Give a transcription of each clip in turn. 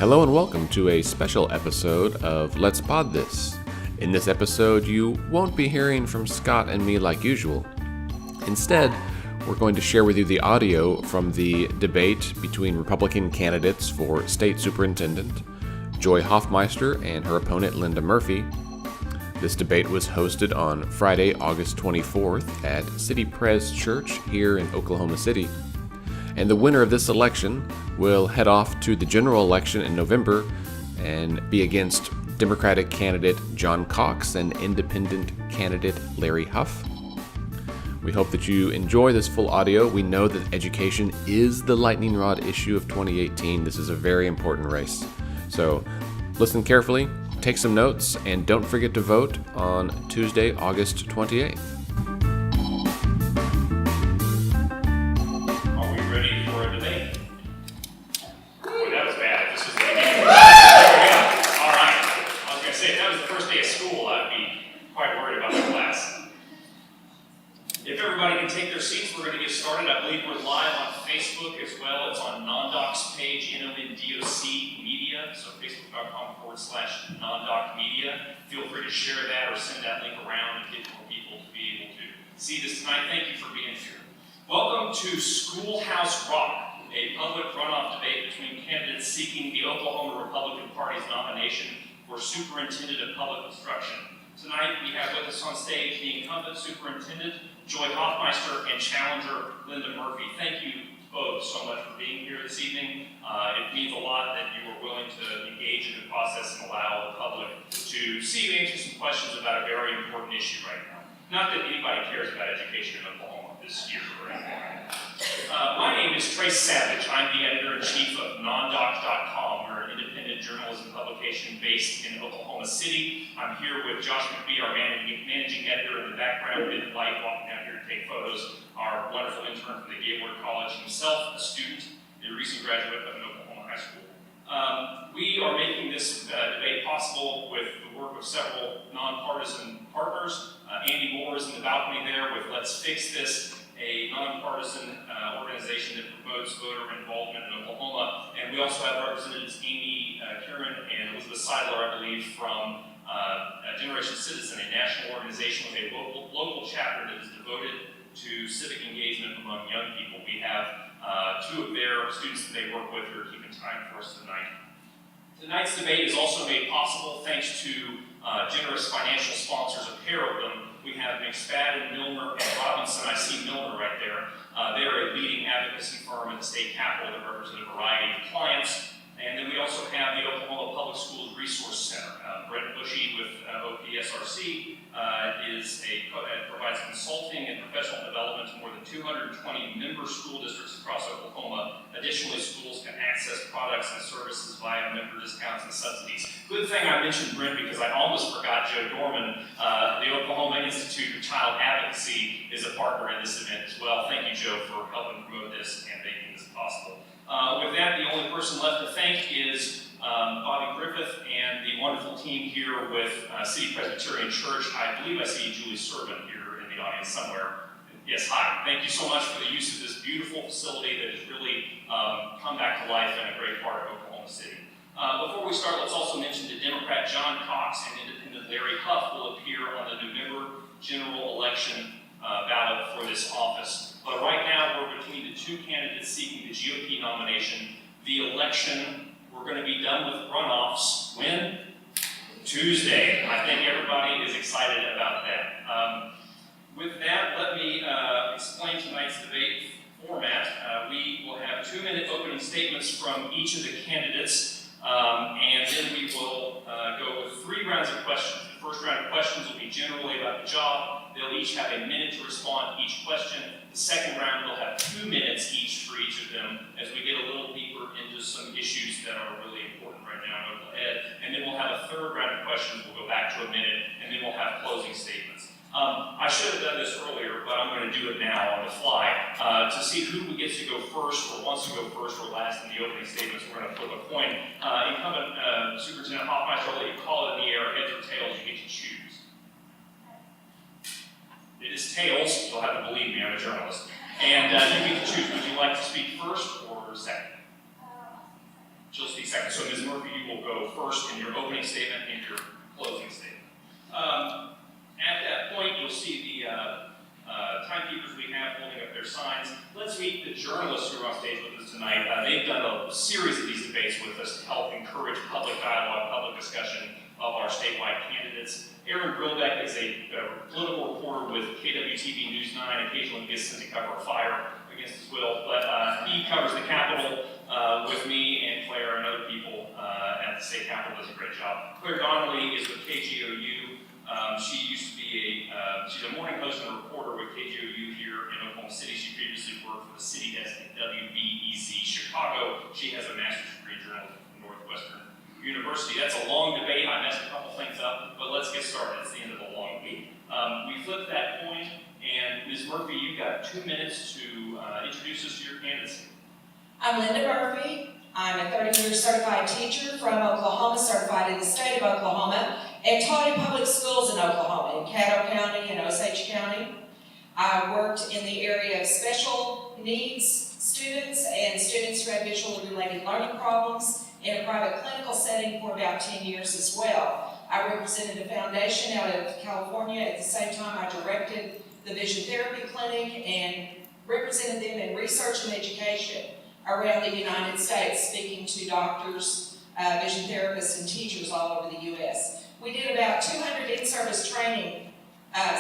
Hello and welcome to a special episode of Let's Pod This. In this episode, you won't be hearing from Scott and me like usual. Instead, we're going to share with you the audio from the debate between Republican candidates for State Superintendent, Joy Hofmeister and her opponent Linda Murphy. This debate was hosted on Friday, August 24th at City Pres Church here in Oklahoma City. And the winner of this election will head off to the general election in November and be against Democratic candidate John Cox and Independent candidate Larry Huff. We hope that you enjoy this full audio. We know that education is the lightning rod issue of 2018. This is a very important race. So listen carefully, take some notes, and don't forget to vote on Tuesday, August 28th. nbsp.com/nondocmedia. Feel free to share that or send that link around and get more people to be able to see this tonight. Thank you for being here. Welcome to Schoolhouse Rock, a public runoff debate between candidates seeking the Oklahoma Republican Party's nomination for Superintendent of Public Instruction. Tonight we have with us on stage the incumbent superintendent, Joy Hofmeister, and challenger, Linda Murphy. Thank you both so much for being here this evening. It means a lot that you were willing to engage in the process and allow the public to see you answer some questions about a very important issue right now. Not that anybody cares about education in Oklahoma this year or anything. My name is Trace Savage. I'm the editor-in-chief of nondoc.com. We're an independent journalism publication based in Oklahoma City. I'm here with Josh McBee, our managing editor in the background, in the light, walking down here to take photos. Our wonderful intern from the Gaylord College himself, a student, a recent graduate of an Oklahoma high school. We are making this debate possible with the work of several nonpartisan partners. Andy Moore is in the balcony there with Let's Fix This, a nonpartisan organization that promotes voter involvement in Oklahoma. And we also have Representatives Amy Kieran and Elizabeth Seidler, I believe, from Generation Citizen, a national organization with a local chapter that is devoted to civic engagement among young people. We have two of their students that they work with who are keeping time for us tonight. Tonight's debate is also made possible thanks to generous financial sponsors, a pair of them. We have McSpadden, Milner, and Robinson. I see Milner right there. They're a leading advocacy firm in the state capitol that represent a variety of clients. And then we also have the Oklahoma Public Schools Resource Center. Brent Bushy with OPSRC provides consulting and professional development to more than 220 member school districts across Oklahoma. Additionally, schools can access products and services via member discounts and subsidies. Good thing I mentioned Brent because I almost forgot Joe Dorman. The Oklahoma Institute of Child Advocacy is a partner in this event as well. Thank you, Joe, for helping promote this and making this possible. With that, the only person left to thank is Bobby Griffith and the wonderful team here with City Presbyterian Church. I believe I see Julie Serban here in the audience somewhere. Yes, hi. Thank you so much for the use of this beautiful facility that has really come back to life and a great part of Oklahoma City. Before we start, let's also mention that Democrat John Cox and Independent Larry Huff will appear on the November general election ballot for this office. But right now, we're between the two candidates seeking the GOP nomination. The election, we're going to be done with runoffs when? Tuesday. I think everybody is excited about that. With that, let me explain tonight's debate format. We will have 2-minute opening statements from each of the candidates, and then we will go with 3 rounds of questions. The first round of questions will be generally about the job. They'll each have a minute to respond to each question. The second round will have 2 minutes each for each of them as we get a little deeper into some issues that are really important right now in Oklahoma Ed. And then we'll have a third round of questions. We'll go back to a minute, and then we'll have closing statements. I should have done this earlier, but I'm going to do it now on the fly. To see who gets to go first or wants to go first or last in the opening statements, we're going to flip a coin. Incumbent Superintendent Hofmeister, I'll let you call it in the air, heads or tails, you get to choose. It is tails. You'll have to believe me, I'm a journalist. And you get to choose. Would you like to speak first or second? She'll speak second. So Ms. Murphy, will go first in your opening statement and your closing statement. At that point, you'll see the timekeepers we have holding up their signs. Let's meet the journalists who are on stage with us tonight. They've done a series of these debates with us to help encourage public dialogue, public discussion of our statewide candidates. Aaron Grillbeck is a political reporter with KWTV News 9, occasionally gets sent to cover a fire against his will, but he covers the Capitol with me and Claire and other people at the state Capitol, does a great job. Claire Donnelly is with KGOU. She used to be she's a morning host and a reporter with KGOU here in Oklahoma City. She previously worked for the city desk at WBEZ Chicago. She has a master's degree in journalism from Northwestern University. That's a long debate. I messed a couple things up, but let's get started. It's the end of a long week. We flipped that coin, and Ms. Murphy, you've got 2 minutes to introduce us to your candidacy. I'm Linda Murphy. I'm a 30-year certified teacher from Oklahoma, certified in the state of Oklahoma, and taught in public schools in Oklahoma, in Caddo County and Osage County. I worked in the area of special needs students and students who had visually related learning problems in a private clinical setting for about 10 years as well. I represented a foundation out of California. At the same time, I directed the vision therapy clinic and represented them in research and education around the United States, speaking to doctors, vision therapists, and teachers all over the U.S. We did about 200 in-service training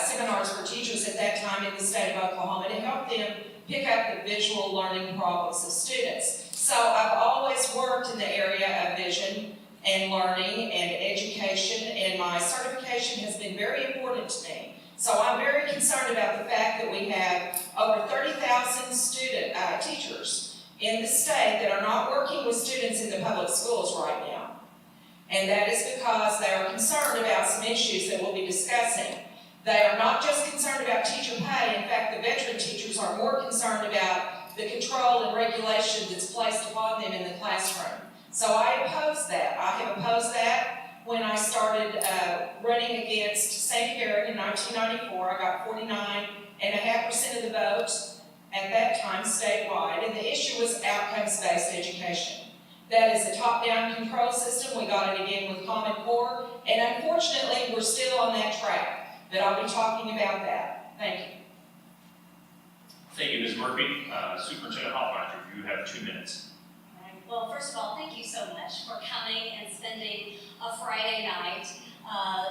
seminars for teachers at that time in the state of Oklahoma to help them pick up the visual learning problems of students. So I've always worked in the area of vision and learning and education, and my certification has been very important to me. So I'm very concerned about the fact that we have over 30,000 teachers in the state that are not working with students in the public schools right now. And that is because they are concerned about some issues that we'll be discussing. They are not just concerned about teacher pay. In fact, the veteran teachers are more concerned about the control and regulation that's placed upon them in the classroom. So I oppose that. I have opposed that when I started running against Sandy Garrett in 1994. I got 49.5% of the vote at that time statewide, and the issue was outcomes-based education. That is a top-down control system. We got it again with Common Core, and unfortunately, we're still on that track. But I'll be talking about that. Thank you. Thank you, Ms. Murphy. Superintendent Hofmeister, you have 2 minutes. All right. Well, first of all, thank you so much for coming and spending a Friday night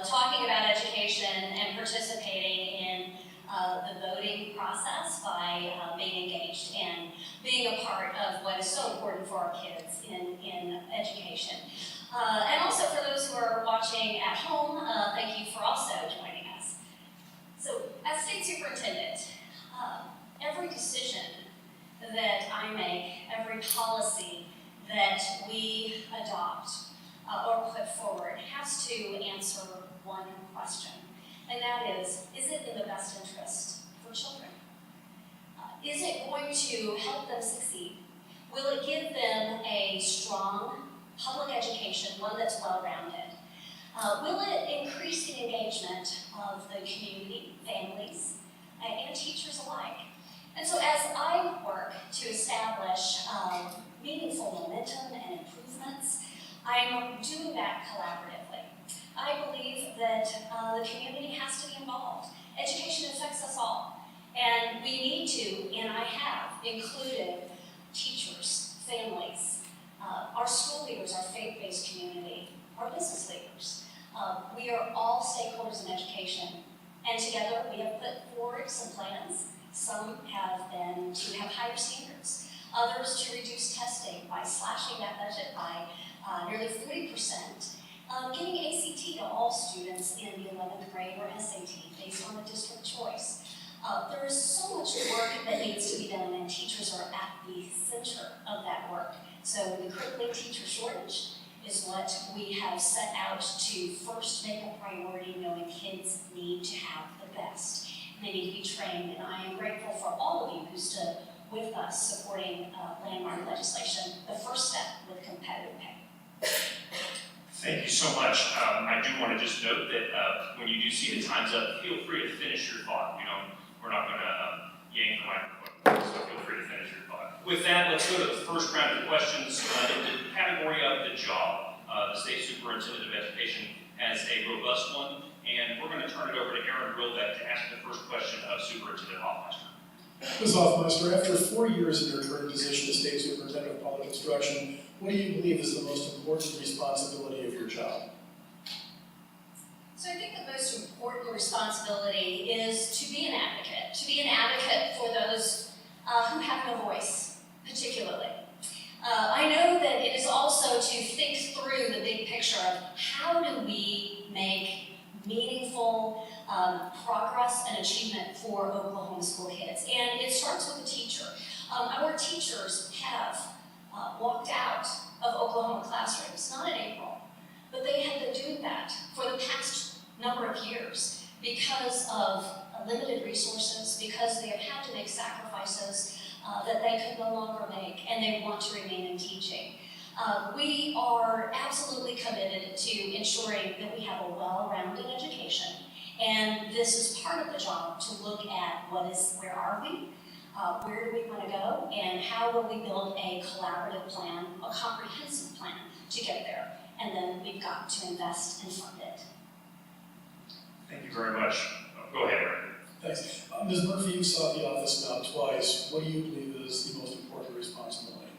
talking about education and participating in the voting process by being engaged and being a part of what is so important for our kids in education. And also for those who are watching at home, thank you for also joining us. So, as State Superintendent, every decision that I make, every policy that we adopt or put forward has to answer one question, and that is it in the best interest for children? Is it going to help them succeed? Will it give them a strong public education, one that's well-rounded? Will it increase the engagement of the community, families, and teachers alike? And so as I work to establish meaningful momentum and improvements, I'm doing that collaboratively. I believe that the community has to be involved. Education affects us all. And we need to, and I have, included teachers, families, our school leaders, our faith-based community, our business leaders. We are all stakeholders in education, and together we have put forward some plans. Some have been to have higher standards, others to reduce testing by slashing that budget by nearly 40%, giving ACT to all students in the 11th grade or SAT based on the district choice. There is so much work that needs to be done, and teachers are at the center of that work. So the crippling teacher shortage is what we have set out to first make a priority, knowing kids need to have the best. They need to be trained, and I am grateful for all of you who stood with us supporting landmark legislation, the first step with competitive pay. Thank you so much. I do want to just note that when you do see the time's up, feel free to finish your thought. We're not going to yank the microphone, so feel free to finish your thought. With that, let's go to the first round of questions in the category of the job. The State Superintendent of Education has a robust one, and we're going to turn it over to Aaron Rilbeck to ask the first question of Superintendent Hofmeister. Ms. Hofmeister, after 4 years in your current position as State Superintendent of Public Instruction, what do you believe is the most important responsibility of your job? So I think the most important responsibility is to be an advocate for those who have no voice, particularly. I know that it is also to think through the big picture of how do we make meaningful progress and achievement for Oklahoma school kids. And it starts with the teacher. Our teachers have walked out of Oklahoma classrooms, not in April, but they have been doing that for the past number of years because of limited resources, because they have had to make sacrifices that they could no longer make, and they want to remain in teaching. We are absolutely committed to ensuring that we have a well-rounded education, and this is part of the job to look at where are we, where do we want to go, and how will we build a collaborative plan, a comprehensive plan to get there, and then we've got to invest and fund it. Thank you very much. Go ahead, Aaron. Thanks. Ms. Murphy, you sought the office now twice. What do you believe is the most important responsibility?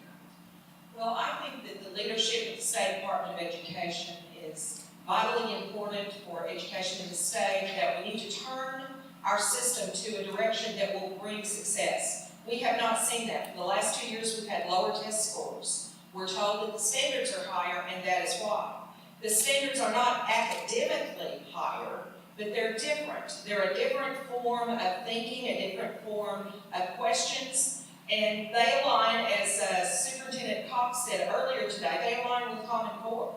Well, I think that the leadership of the State Department of Education is vitally important for education in the state, that we need to turn our system to a direction that will bring success. We have not seen that. For the last 2 years, we've had lower test scores. We're told that the standards are higher, and that is why. The standards are not academically higher, but they're different. They're a different form of thinking, a different form of questions, and they align, as Superintendent Cox said earlier today, they align with Common Core.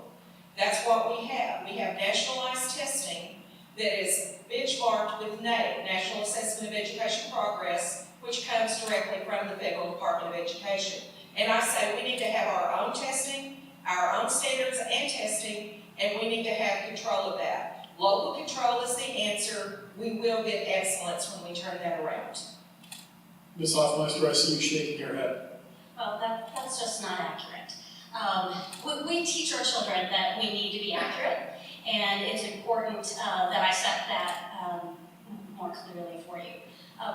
That's what we have. We have nationalized testing that is benchmarked with NAEP, National Assessment of Education Progress, which comes directly from the Federal Department of Education. And I say we need to have our own testing, our own standards and testing, and we need to have control of that. Local control is the answer. We will get excellence when we turn that around. Ms. Hofmeister, I see you shaking your head. Well, that's just not accurate. We teach our children that we need to be accurate, and it's important that I set that more clearly for you.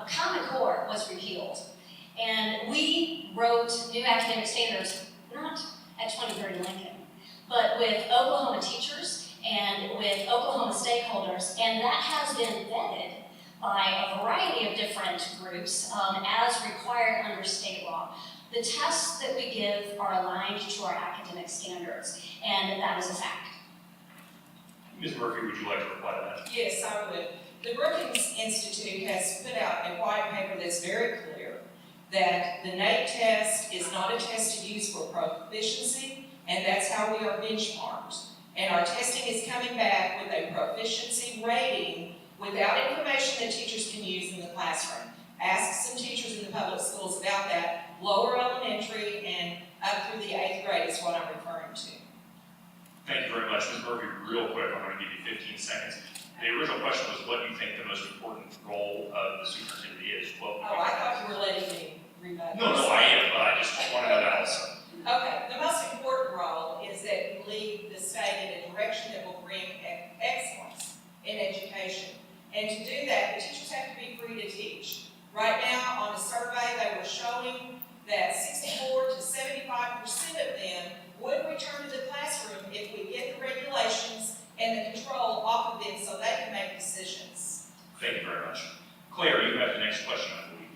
Common Core was repealed, and we wrote new academic standards, not at 23rd and Lincoln, but with Oklahoma teachers and with Oklahoma stakeholders, and that has been vetted by a variety of different groups as required under state law. The tests that we give are aligned to our academic standards, and that is a fact. Ms. Murphy, would you like to reply to that? Yes, I would. The Brookings Institute has put out a white paper that's very clear that the NAEP test is not a test to use for proficiency, and that's how we are benchmarked. And our testing is coming back with a proficiency rating without information that teachers can use in the classroom. Ask some teachers in the public schools about that. Lower elementary and up through the 8th grade is what I'm referring to. Thank you very much. Ms. Murphy, real quick, I'm going to give you 15 seconds. The original question was what you think the most important role of the superintendent is. Oh, I thought you were letting me rebut. No, I am, but I just want to know that also. Okay, the most important role is that you lead the state in a direction that will bring excellence in education. And to do that, the teachers have to be free to teach. Right now, on a survey, they were showing that 64 to 75% of them would return to the classroom if we get the regulations and the control off of them so they can make decisions. Thank you very much. Claire, you have the next question, I believe.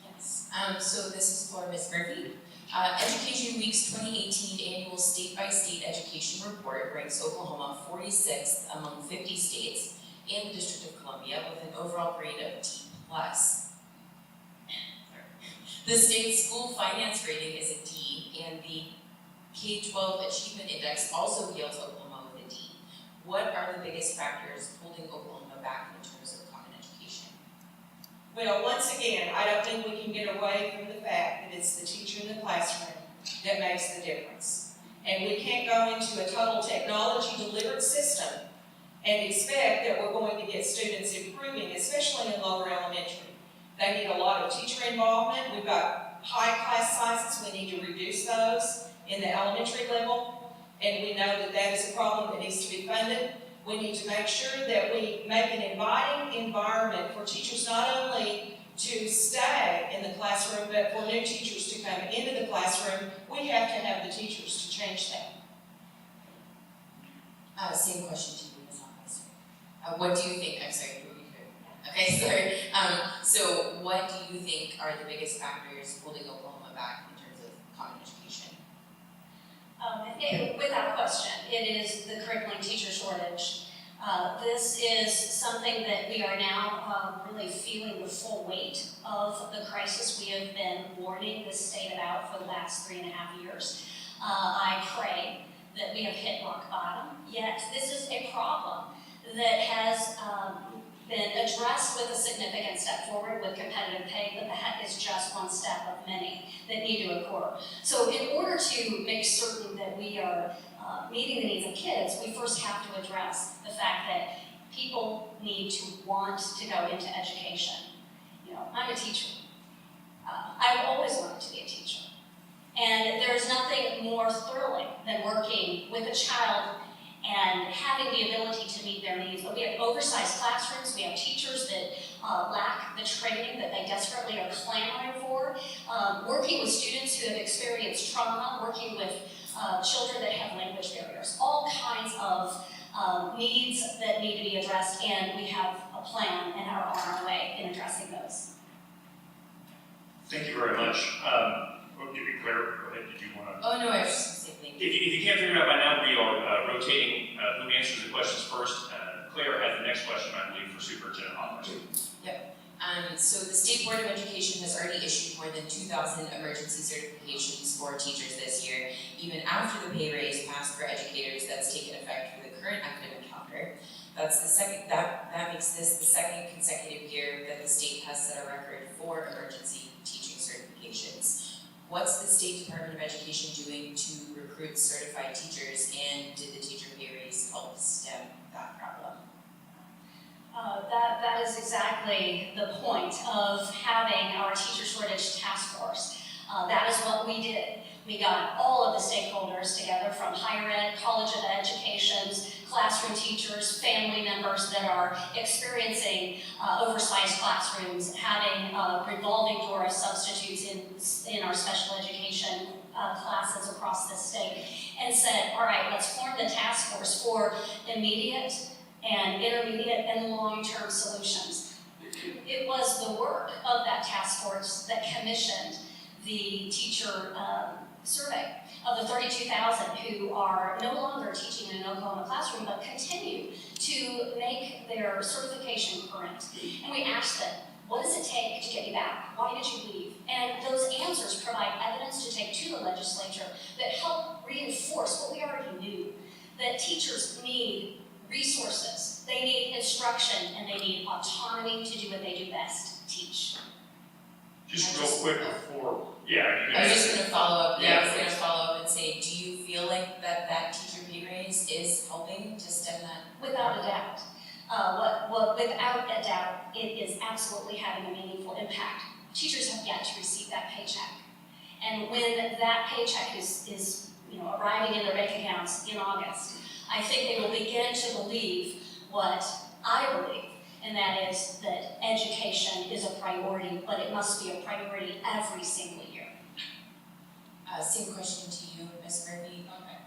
Yes, so this is for Ms. Murphy. Education Week's 2018 annual state-by-state education report ranks Oklahoma 46th among 50 states and the District of Columbia with an overall grade of D+. The state's school finance rating is a D, and the K-12 Achievement Index also yields Oklahoma with a D. What are the biggest factors holding Oklahoma back in terms of common education? Well, once again, I don't think we can get away from the fact that it's the teacher in the classroom that makes the difference. And we can't go into a total technology-delivered system and expect that we're going to get students improving, especially in lower elementary. They need a lot of teacher involvement. We've got high class sizes. We need to reduce those in the elementary level. and we know that that is a problem that needs to be funded. We need to make sure that we make an inviting environment for teachers not only to stay in the classroom, but for new teachers to come into the classroom. We have to have the teachers to change that. Same question to you, Ms. Hofmeister. What do you think, I'm sorry, okay, sorry. So what do you think are the biggest factors holding Oklahoma back in terms of common education? Without question, it is the crippling teacher shortage. This is something that we are now really feeling the full weight of the crisis we have been warning the state about for the last 3.5 years. I pray that we have hit rock bottom, yet this is a problem that has been addressed with a significant step forward with competitive pay, but that is just one step of many that need to occur. So in order to make certain that we are meeting the needs of kids, we first have to address the fact that people need to want to go into education. You know, I'm a teacher. I've always wanted to be a teacher. And there's nothing more thrilling than working with a child and having the ability to meet their needs. But we have oversized classrooms, we have teachers that lack the training that they desperately are clamoring for, working with students who have experienced trauma, working with children that have language barriers, all kinds of needs that need to be addressed, and we have a plan and are on our way in addressing those. Thank you very much. To be clear, go ahead, did you want to? Oh no, I was just gonna say thank you. If you can't figure it out by now, we are rotating who answers the questions first. Claire has the next question, I believe, for Superintendent Hofmeister. So the State Board of Education has already issued more than 2,000 emergency certifications for teachers this year, even after the pay raise passed for educators that's taken effect for the current academic calendar. That makes this the second consecutive year that the state has set a record for emergency teaching certifications. What's the State Department of Education doing to recruit certified teachers, and did the teacher pay raise help stem that problem? That is exactly the point of having our teacher shortage task force. That is what we did. We got all of the stakeholders together, from higher ed, college of educations, classroom teachers, family members that are experiencing oversized classrooms, having revolving door of substitutes in our special education classes across the state, and said, all right, let's form the task force for immediate and intermediate and long-term solutions. It was the work of that task force that commissioned the teacher survey of the 32,000 who are no longer teaching in an Oklahoma classroom but continue to make their certification current. And we asked them, what does it take to get you back? Why did you leave? And those answers provide evidence to take to the legislature that help reinforce what we already knew, that teachers need resources, they need instruction, and they need autonomy to do what they do best, teach. Just real quick before, yeah, you I was guys. just gonna follow up, Yeah, I was gonna please. follow up and say, do you feel like that teacher pay raise is helping to stem that? Without a doubt. Without a doubt, it is absolutely having a meaningful impact. Teachers have yet to receive that paycheck. And when that paycheck is arriving in their bank accounts in August, I think they will begin to believe what I believe, and that is that education is a priority, but it must be a priority every single year. Same question to you, Ms. Murphy. Okay,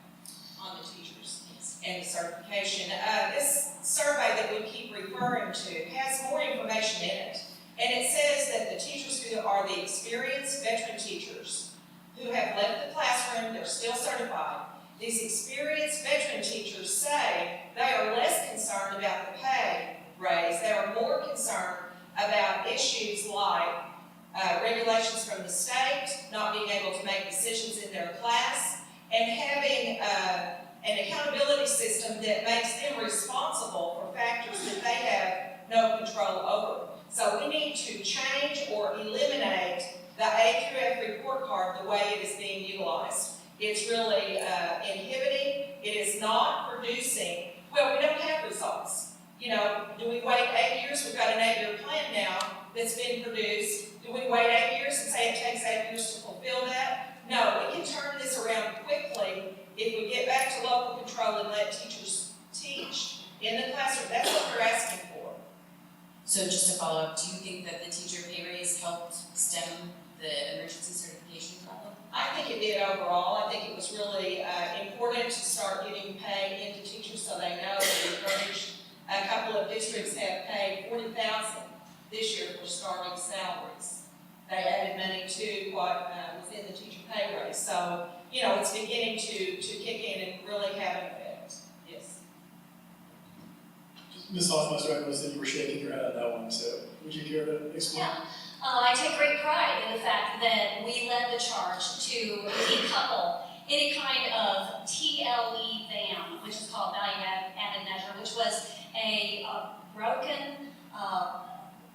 on the teachers and certification. This survey that we keep referring to has more information in it. And it says that the teachers who are the experienced veteran teachers who have left the classroom, they're still certified. These experienced veteran teachers say they are less concerned about the pay raise. They are more concerned about issues like regulations from the state, not being able to make decisions in their class, and having an accountability system that makes them responsible for factors that they have no control over. So we need to change or eliminate the A through F report card the way it is being utilized. It's really inhibiting. It is not producing, well, we don't have results. Do we wait 8 years? We've got an 8-year plan now that's been produced. Do we wait 8 years and say it takes 8 years to fulfill that? No, we can turn this around quickly If we get back to local control and let teachers teach in the classroom, that's what they're asking for. So just to follow up, do you think that the teacher pay raise helped stem the emergency certification problem? I think it did overall. I think it was really important to start getting pay into teachers so they know that we encourage. A couple of districts have paid $40,000 this year for starting salaries. They added money to what was in the teacher pay raise. So, you know, it's beginning to kick in and really have an effect. Yes. Ms. Hofmeister, I noticed that you were shaking your head on that one, so would you care to explain? Yeah, I take great pride in the fact that we led the charge to decouple any kind of TLE VAM, which is called value added measure, which was a broken,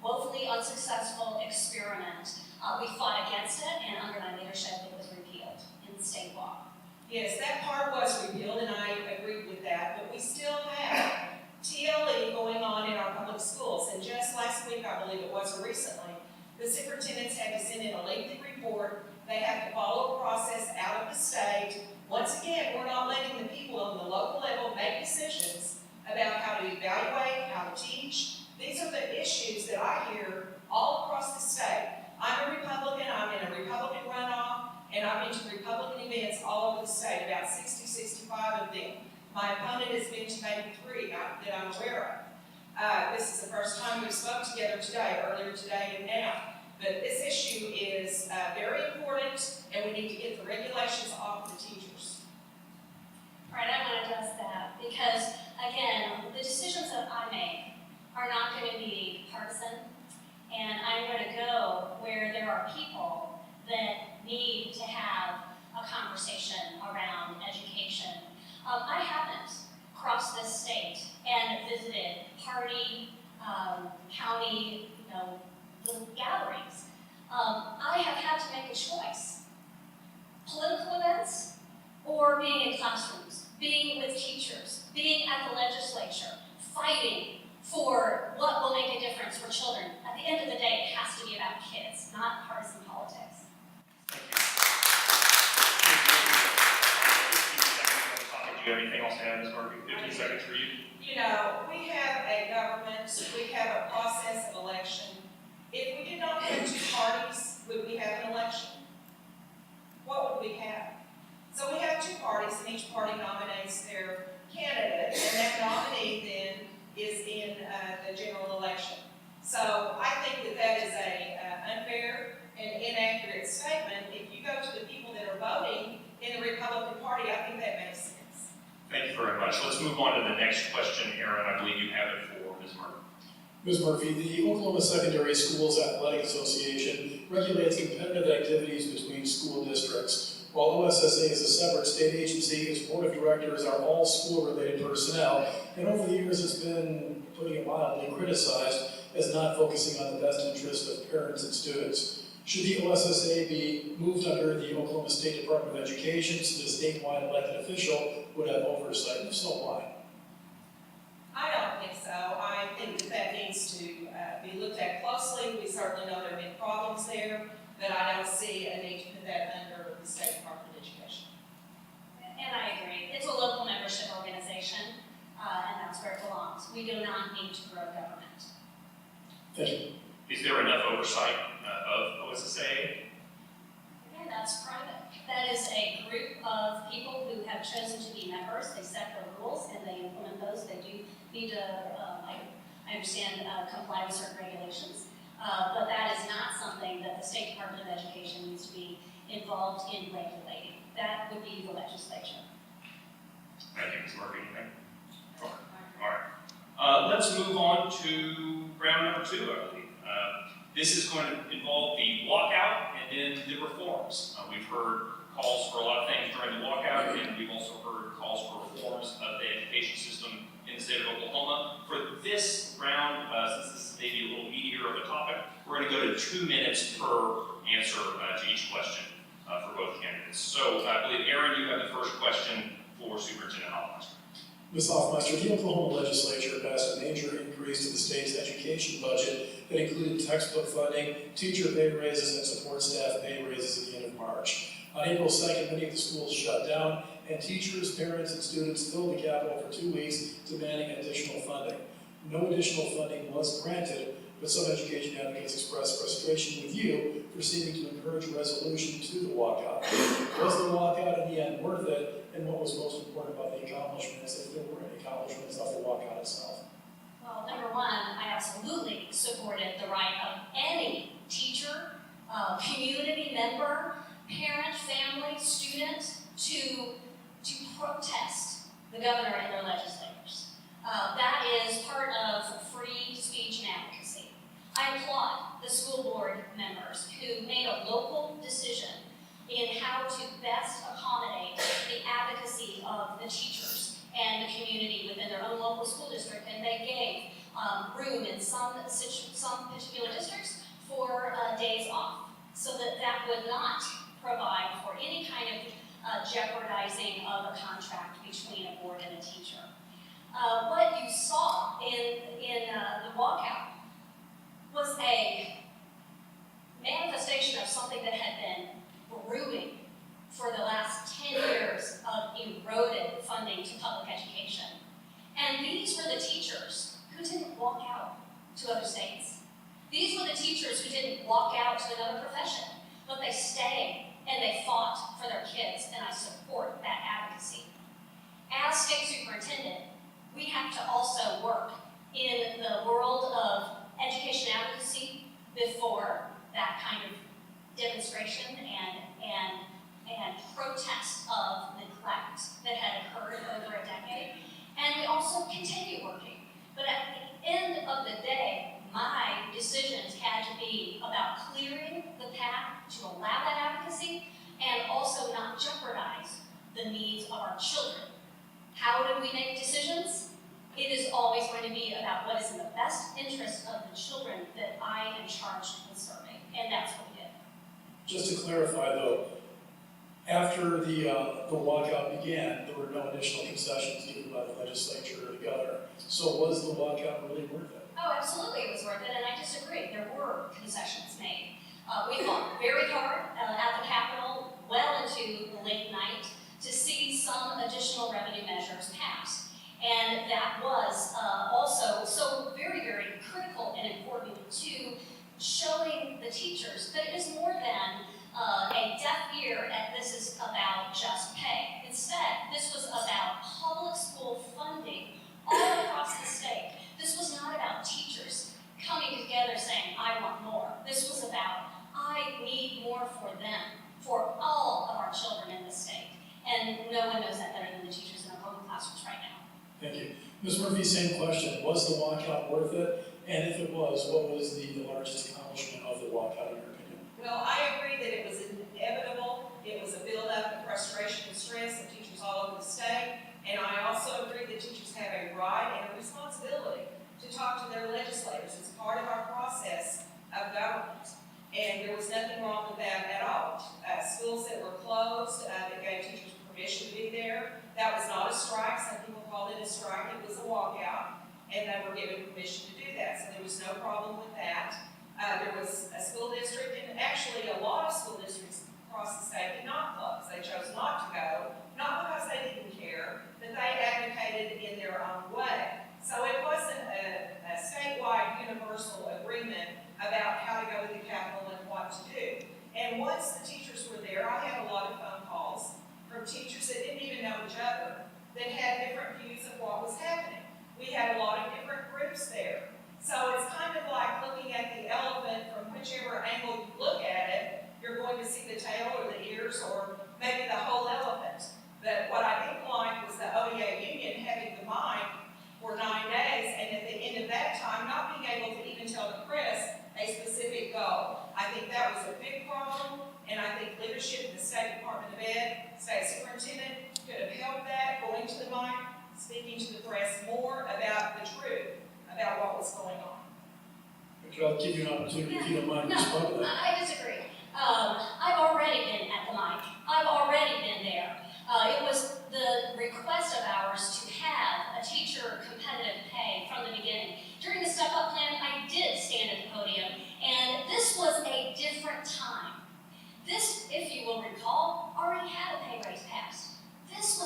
woefully unsuccessful experiment. We fought against it, and under my leadership, it was repealed in state law. Yes, that part was repealed, and I agreed with that, but we still have TLE going on in our public schools. And just last week, I believe it was, or recently, the superintendents had to send in a lengthy report. They have to follow a process out of the state. Once again, we're not letting the people on the local level make decisions about how to evaluate, how to teach. These are the issues that I hear all across the state. I'm a Republican, I'm in a Republican runoff, and I've been to Republican events all over the state, about 60, 65 of them. My opponent has been to maybe 3 that I'm aware of. This is the first time we've spoke together today, earlier today and now. But this issue is very important, and we need to get the regulations off the teachers. Right, I want to address that because, again, the decisions that I make are not going to be partisan, and I'm going to go where there are people that need to have a conversation around education. I haven't crossed this state and visited party, county, little gatherings. I have had to make a choice. Political events or being in classrooms, being with teachers, being at the legislature, fighting for what will make a difference for children. At the end of the day, it has to be about kids, not partisan politics. Do you have anything else to add, Ms. Murphy? 15 seconds for you. You know, we have a government, we have a process of election. If we did not have 2 parties, would we have an election? What would we have? So we have 2 parties, and each party nominates their candidate, and that nominee then is in the general election. So I think that that is a unfair and inaccurate statement. If you go to the people that are voting in the Republican Party, I think that makes sense. Thank you very much. Let's move on to the next question, Aaron. I believe you have it for Ms. Murphy. Ms. Murphy, the Oklahoma Secondary Schools Athletic Association regulates competitive activities between school districts. While OSSA is a separate state agency, its board of directors are all school-related personnel, and over the years it's been, putting it mildly, criticized as not focusing on the best interest of parents and students. Should the OSSA be moved under the Oklahoma State Department of Education so the statewide elected official would have oversight? If so, why? I don't think so. I think that that needs to be looked at closely. We certainly know there have been problems there, but I don't see a need to put that under the State Department of Education. And I agree. It's a local membership organization, and that's where it belongs. We do not need to grow government. Thank you. Is there enough oversight of OSSA? And that's private. That is a group of people who have chosen to be members. They set the rules and they implement those. They do need to, I understand, comply with certain regulations. But that is not something that the State Department of Education needs to be involved in regulating. That would be the legislature. Thank you, Ms. Murphy. Anything? All right. Let's move on to round number 2, I believe. This is going to involve the walkout and then the reforms. We've heard calls for a lot of things during the walkout, and we've also heard calls for reforms of the education system in the state of Oklahoma. For this round, since this is maybe a little meatier of a topic, we're going to go to 2 minutes per answer to each question for both candidates. So I believe, Aaron, you have the first question for Superintendent Hofmeister. Ms. Hofmeister, the Oklahoma legislature passed a major increase to the state's education budget that included textbook funding, teacher pay raises, and support staff pay raises at the end of March. On April 2nd, many of the schools shut down, and teachers, parents, and students filled the Capitol for 2 weeks demanding additional funding. No additional funding was granted, but some education advocates expressed frustration with you for seeming to encourage resolution to the walkout. Was the walkout in the end worth it, and what was most important about the accomplishments, if there were any accomplishments of the walkout itself? Well, number one, I absolutely supported the right of any teacher, community member, parent, family, student to protest the governor and their legislators. That is part of free speech and advocacy. I applaud the school board members who made a local decision in how to best accommodate the advocacy of the teachers and the community within their own local school district, and they gave room in some particular districts for days off, so that would not provide for any kind of jeopardizing of a contract between a board and a teacher. What you saw in the walkout was a manifestation of something that had been brewing for the last 10 years of eroded funding to public education. And these were the teachers who didn't walk out to other states. These were the teachers who didn't walk out to another profession, but they stayed and they fought for their kids, and I support that advocacy. As state superintendent, we have to also work in the world of education advocacy before that kind of demonstration and protest of neglect that had occurred over a decade. And we also continue working. But at the end of the day, my decisions had to be about clearing the path to allow that advocacy and also not jeopardize the needs of our children. How do we make decisions? It is always going to be about what is in the best interest of the children that I am charged with serving, and that's what we did. Just to clarify though, after the walkout began, there were no additional concessions given by the legislature or the governor. So was the walkout really worth it? Oh, absolutely, it was worth it, and I disagree. There were concessions made. We fought very hard at the Capitol, well into the late night, to see some additional revenue measures passed. And that was also so very, very critical and important to showing the teachers that it is more than a deaf ear and this is about just pay. Instead, this was about public school funding all across the state. This was not about teachers coming together saying, I want more. This was about, I need more for them, for all of our children in the state. And no one knows that better than the teachers in our local classrooms right now. Thank you. Ms. Murphy, same question. Was the walkout worth it? And if it was, what was the largest accomplishment of the walkout in your opinion? Well, I agree that it was inevitable. It was a buildup of frustration and stress of teachers all over the state. And I also agree that teachers have a right and a responsibility to talk to their legislators. It's part of our process of government. And there was nothing wrong with that at all. Schools that were closed, that gave teachers permission to be there, that was not a strike. Some people called it a strike. It was a walkout. And they were given permission to do that. So there was no problem with that. There was a school district, and actually a lot of school districts across the state did not close. They chose not to go, not because they didn't care, but they advocated in their own way. So it wasn't a statewide universal agreement about how to go to the Capitol and what to do. And once the teachers were there, I had a lot of phone calls from teachers that didn't even know each other, that had different views of what was happening. We had a lot of different groups there. So it's kind of like looking at the elephant from whichever angle you look at it, you're going to see the tail or the ears or maybe the whole elephant. But what I didn't like was the OEA union having the mic for 9 days, and at the end of that time, not being able to even tell the press a specific goal. I think that was a big problem, and I think leadership in the State Department of Ed, State Superintendent, could have helped that, going to the mic, speaking to the press more about the truth, about what was going on. Okay, I'll give you an opportunity if you don't mind to respond to that. I disagree. I've already been at the mic. I've already been there. It was the request of ours to have a teacher competitive pay from the beginning. During the Step Up Plan, I did stand at the podium, and this was a different time. This, if you will recall, already had a pay raise passed. This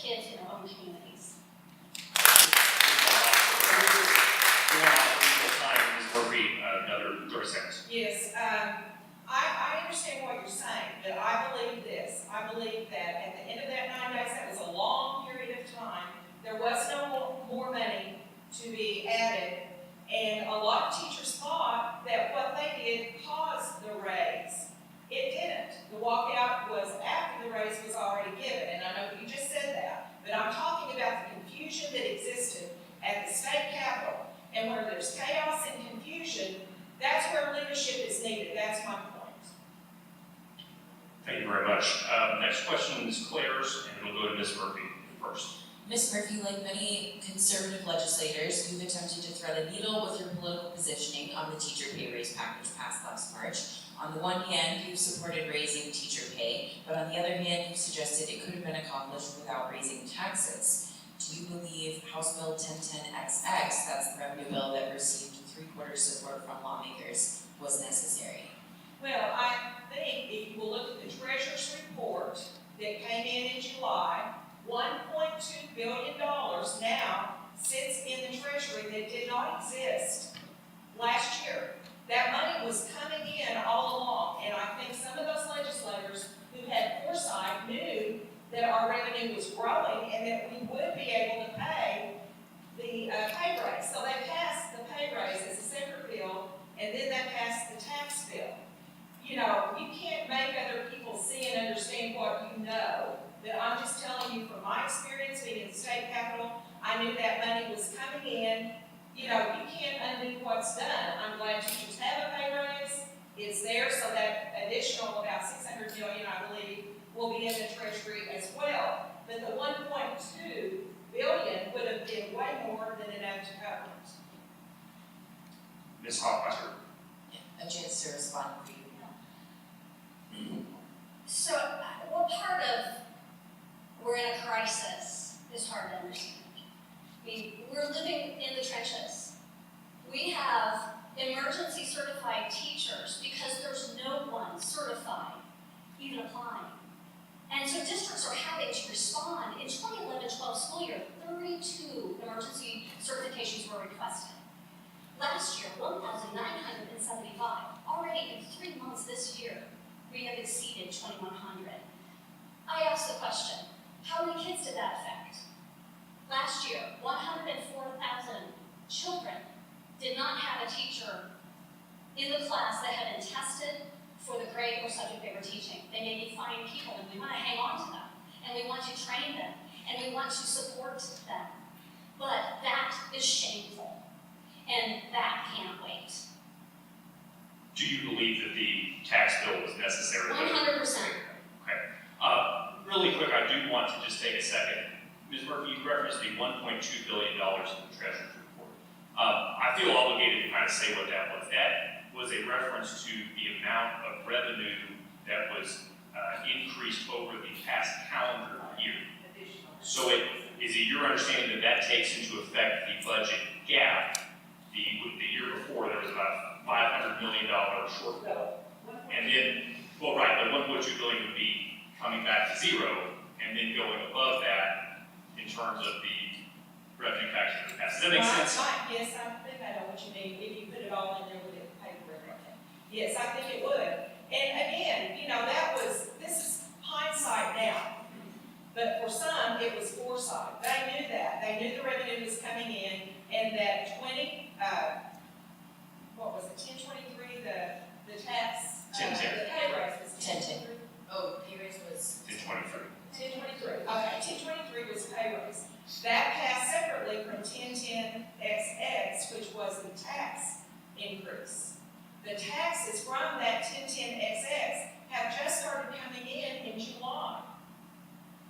kids in their own communities. Another 30 seconds. Yes, I understand what you're saying, but I believe this. I believe that at the end of that 9 days, that was a long period of time. There was no more money to be added, and a lot of teachers thought that what they did caused the raise. It didn't. The walkout was after the raise was already given, and I know you just said that, but I'm talking about the confusion that existed at the state capitol, and where there's chaos and confusion, that's where leadership is needed. That's my point. Thank you very much. Next question is Claire's, and it'll go to Ms. Murphy first. Ms. Murphy, like many conservative legislators, you've attempted to thread a needle with your political positioning on the teacher pay raise package passed last March. On the one hand, you've supported raising teacher pay, but on the other hand, you've suggested it could have been accomplished without raising taxes. Do you believe House Bill 1010XX, that's the revenue bill that received 3/4 support from lawmakers, was necessary? Well, I think if you will look at the treasurer's report that came in July, $1.2 billion now sits in the treasury that did not exist last year. That money was coming in all along, and I think some of those legislators who had foresight knew that our revenue was growing and that we would be able to pay the pay raise. So they passed the pay raise as a separate bill, and then they passed the tax bill. You know, you can't make other people see and understand what you know, but I'm just telling you from my experience being in the state capitol, I knew that money was coming in. You know, you can't undo what's done. I'm glad teachers have a pay raise. It's there, so that additional about $600 million, I believe, will be in the treasury as well. But the $1.2 billion would have been way more than enough to cover it. Ms. Hofmeister. A chance to respond for you. So, what part of we're in a crisis is hard to understand. I mean, we're living in the trenches. We have emergency certified teachers because there's no one certified even applying. And so districts are having to respond. In 2011-12 school year, 32 emergency certifications were requested. Last year, 1,975. Already in 3 months this year, we have exceeded 2,100. I asked the question, how many kids did that affect? Last year, 104,000 children did not have a teacher in the class that had been tested for the grade or subject they were teaching. They may be fine people, and we want to hang on to them, and we want to train them, and we want to support them. But that is shameful, and that can't wait. Do you believe that the tax bill was necessary? 100%. Okay. Really quick, I do want to just take a second. Ms. Murphy, you referenced the $1.2 billion in the Treasurer's report. I feel obligated to kind of say what that was. That was a reference to the amount of revenue that was increased over the past calendar year. So is it your understanding that that takes into effect the budget gap? The year before, there was about a $500 million shortfall. And then, well, right, the $1.2 billion would be coming back to zero, and then going above that in terms of the revenue factor of the past. Does that make sense? Yes, I think I know what you mean, if you put it all in there with the paper and everything. Yes, I think it would. And again, you know, this is hindsight now. But for some, it was foresight. They knew that. They knew the revenue was coming in, and that 1023, the tax, 1010. the pay raise was 1010. Oh, pay raise was 1023. 1023. Okay, 1023 was pay raise. That passed separately from 1010XX, which was the tax increase. The taxes from that 1010XX have just started coming in July.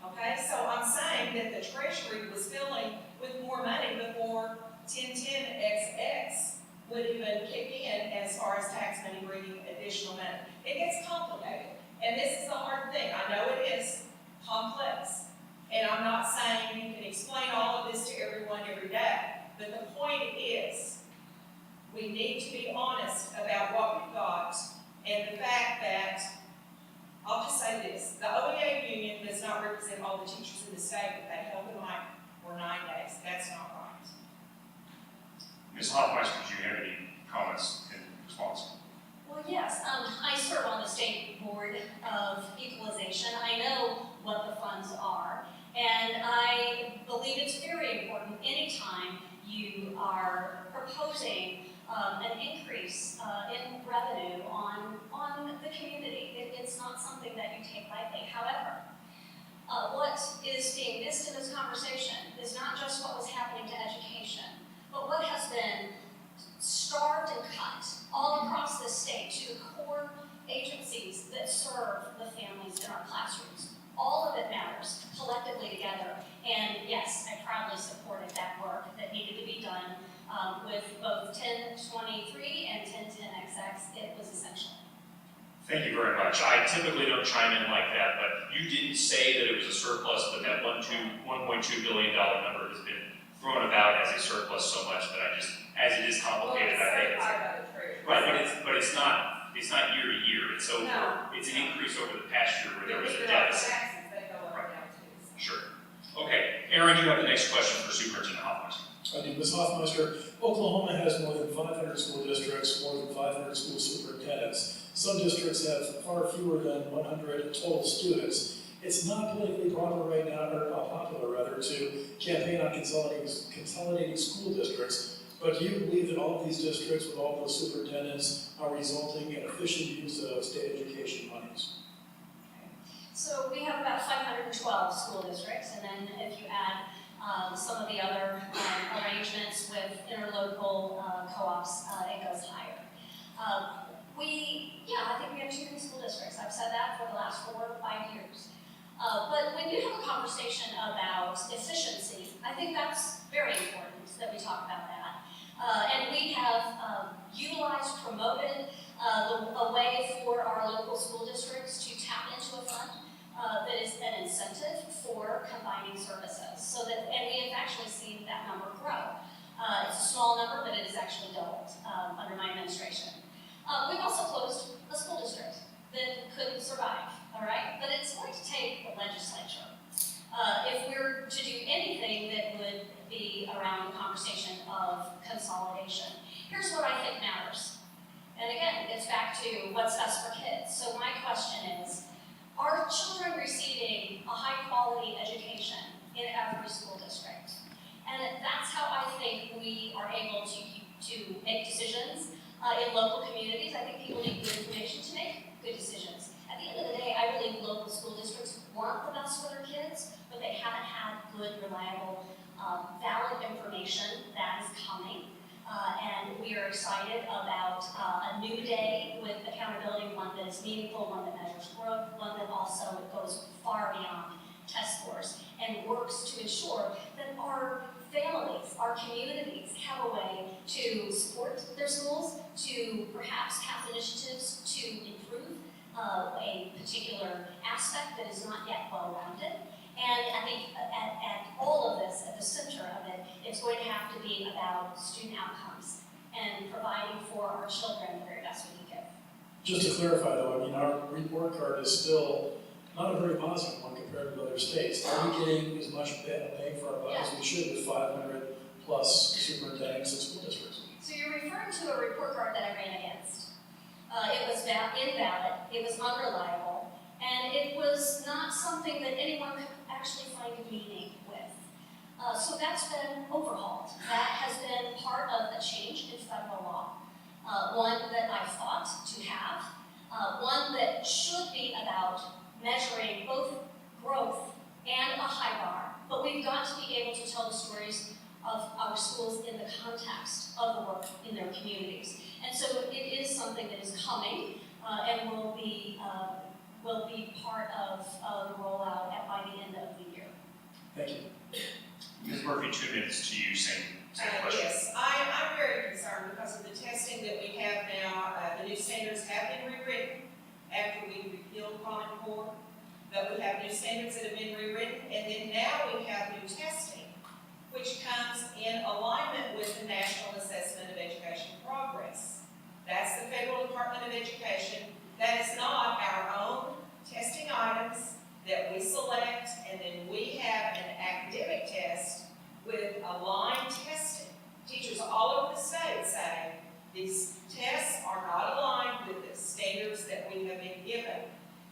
Okay, so I'm saying that the Treasury was filling with more money before 1010XX would even kick in as far as tax money bringing additional money. It gets complicated, and this is the hard thing. I know it is complex, and I'm not saying you can explain all of this to everyone every day, but the point is we need to be honest about what we've got and the fact that I'll just say this, the OEA union does not represent all the teachers in the state, but they held the mic for 9 days. That's not right. Ms. Hofmeister, do you have any comments in response? Well, yes, I serve on the State Board of Equalization. I know what the funds are, and I believe it's very important anytime you are proposing an increase in revenue on the community. It's not something that you take lightly. However, what is being missed in this conversation is not just what was happening to education, but what has been starved and cut all across this state to the core agencies that serve the families in our classrooms. All of it matters collectively together. And yes, I proudly supported that work that needed to be done with both 1023 and 1010XX. It was essential. Thank you very much. I typically don't chime in like that, but you didn't say that it was a surplus, but that $1.2 billion number has been thrown about as a surplus so much that I just, as it is complicated, I think it's right. But it's not year to year. It's over. No. It's an increase over the past year where there was a deficit. Sure. Okay, Aaron, you have the next question for Superintendent Hofmeister. I do. Ms. Hofmeister, Oklahoma has more than 500 school districts, more than 500 school superintendents. Some districts have far fewer than 100 total students. It's not politically proper right now, or popular rather, to campaign on consolidating school districts. But do you believe that all of these districts with all those superintendents are resulting in efficient use of state education monies? So we have about 512 school districts, and then if you add some of the other arrangements with interlocal co-ops, it goes higher. I think we have too many school districts. I've said that for the last 4 or 5 years. But when you have a conversation about efficiency, I think that's very important that we talk about that. And we have utilized, promoted a way for our local school districts to tap into a fund that is an incentive for combining services. And we have actually seen that number grow. It's a small number, but it has actually doubled under my administration. We've also closed a school district that couldn't survive, all right? But it's going to take the legislature. If we're to do anything that would be around the conversation of consolidation, here's what I think matters. And again, it gets back to what's best for kids. So my question is, are children receiving a high-quality education in every school district? And that's how I think we are able to make decisions in local communities. I think people need good information to make good decisions. At the end of the day, I believe local school districts want the best for their kids, but they haven't had good, reliable, valid information that is coming. And we are excited about a new day with accountability, one that is meaningful, one that measures growth, one that also goes far beyond test scores and works to ensure that our families, our communities have a way to support their schools, to perhaps have initiatives to improve a particular aspect that is not yet well-rounded. And I think at all of this, at the center of it, it's going to have to be about student outcomes and providing for our children the very best we can give. Just to clarify though, I mean, our report card is still not a very positive one compared to other states. Are we getting as much bang for our buck as we should with 500 plus superintendents and school districts? So you're referring to a report card that I ran against. It was invalid, it was unreliable, and it was not something that anyone could actually find meaning with. So that's been overhauled. That has been part of a change in federal law, one that I fought to have, one that should be about measuring both growth and a high bar, but we've got to be able to tell the stories of our schools in the context of the work in their communities. And so it is something that is coming and will be part of the rollout by the end of the year. Thank you. Ms. Murphy, 2 minutes to you, same question. Yes, I'm very concerned because of the testing that we have now. The new standards have been rewritten after we repealed Common Core, but we have new standards that have been rewritten, and then now we have new testing, which comes in alignment with the National Assessment of Education Progress. That's the Federal Department of Education. That is not our own testing items that we select, and then we have an academic test with aligned testing. Teachers all over the state say these tests are not aligned with the standards that we have been given.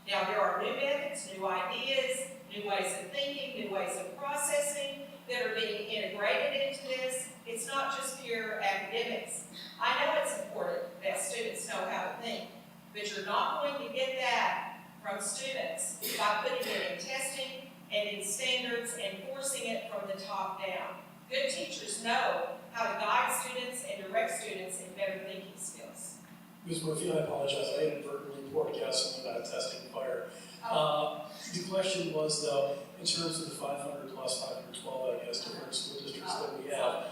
Now, there are new methods, new ideas, new ways of thinking, new ways of processing that are being integrated into this. It's not just pure academics. I know it's important that students know how to think, but you're not going to get that from students by putting it in testing and in standards and forcing it from the top down. Good teachers know how to guide students and direct students in better thinking skills. Ms. Murphy, I apologize, I inadvertently poured gasoline on a testing fire. The question was though, in terms of the 500 plus 512, I guess, different school districts that we have,